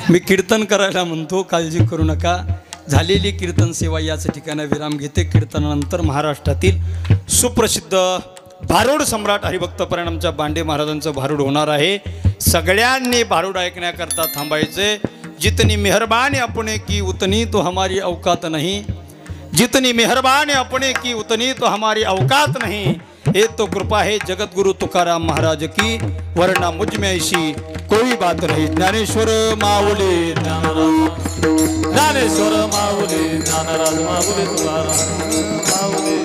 मी कीर्तन करायला म्हणतो, काळजी करू नका. झालेली कीर्तन सेवा याच ठिकाणी विराम घेते. कीर्तनानंतर महाराष्ट्रातील सुप्रसिद्ध भारूड सम्राट हरिभक्त परिणामच्या बांडे महाराजांचं भारूड होणार आहे. सगळ्यांनी भारूड ऐकण्याकरता थांबायचे. जितनी मेहरबानी अपने की उतनी तो हमारी औकात नहीं, जितनी मेहरबानी अपने की उतनी तो हमारी औकात नहीं, ये तो कृपा है जगत गुरु तुकाराम महाराज की, वरना मुझ में ऐसी कोई बात नहीं. ज्ञानेश्वर माऊली ज्ञानेश्वर माऊली ज्ञानराज माऊली तुकाराम माऊली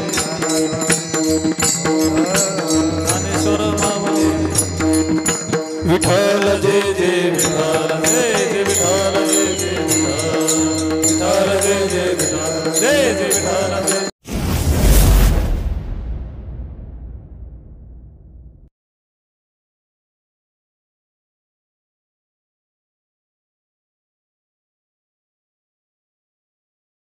ज्ञानेश्वर माऊली. विठ्ठल जय जय विठ्ठल जय जय विठ्ठल जय जय विठ्ठल विठ्ठल जय जय विठ्ठल जय जय विठ्ठल जय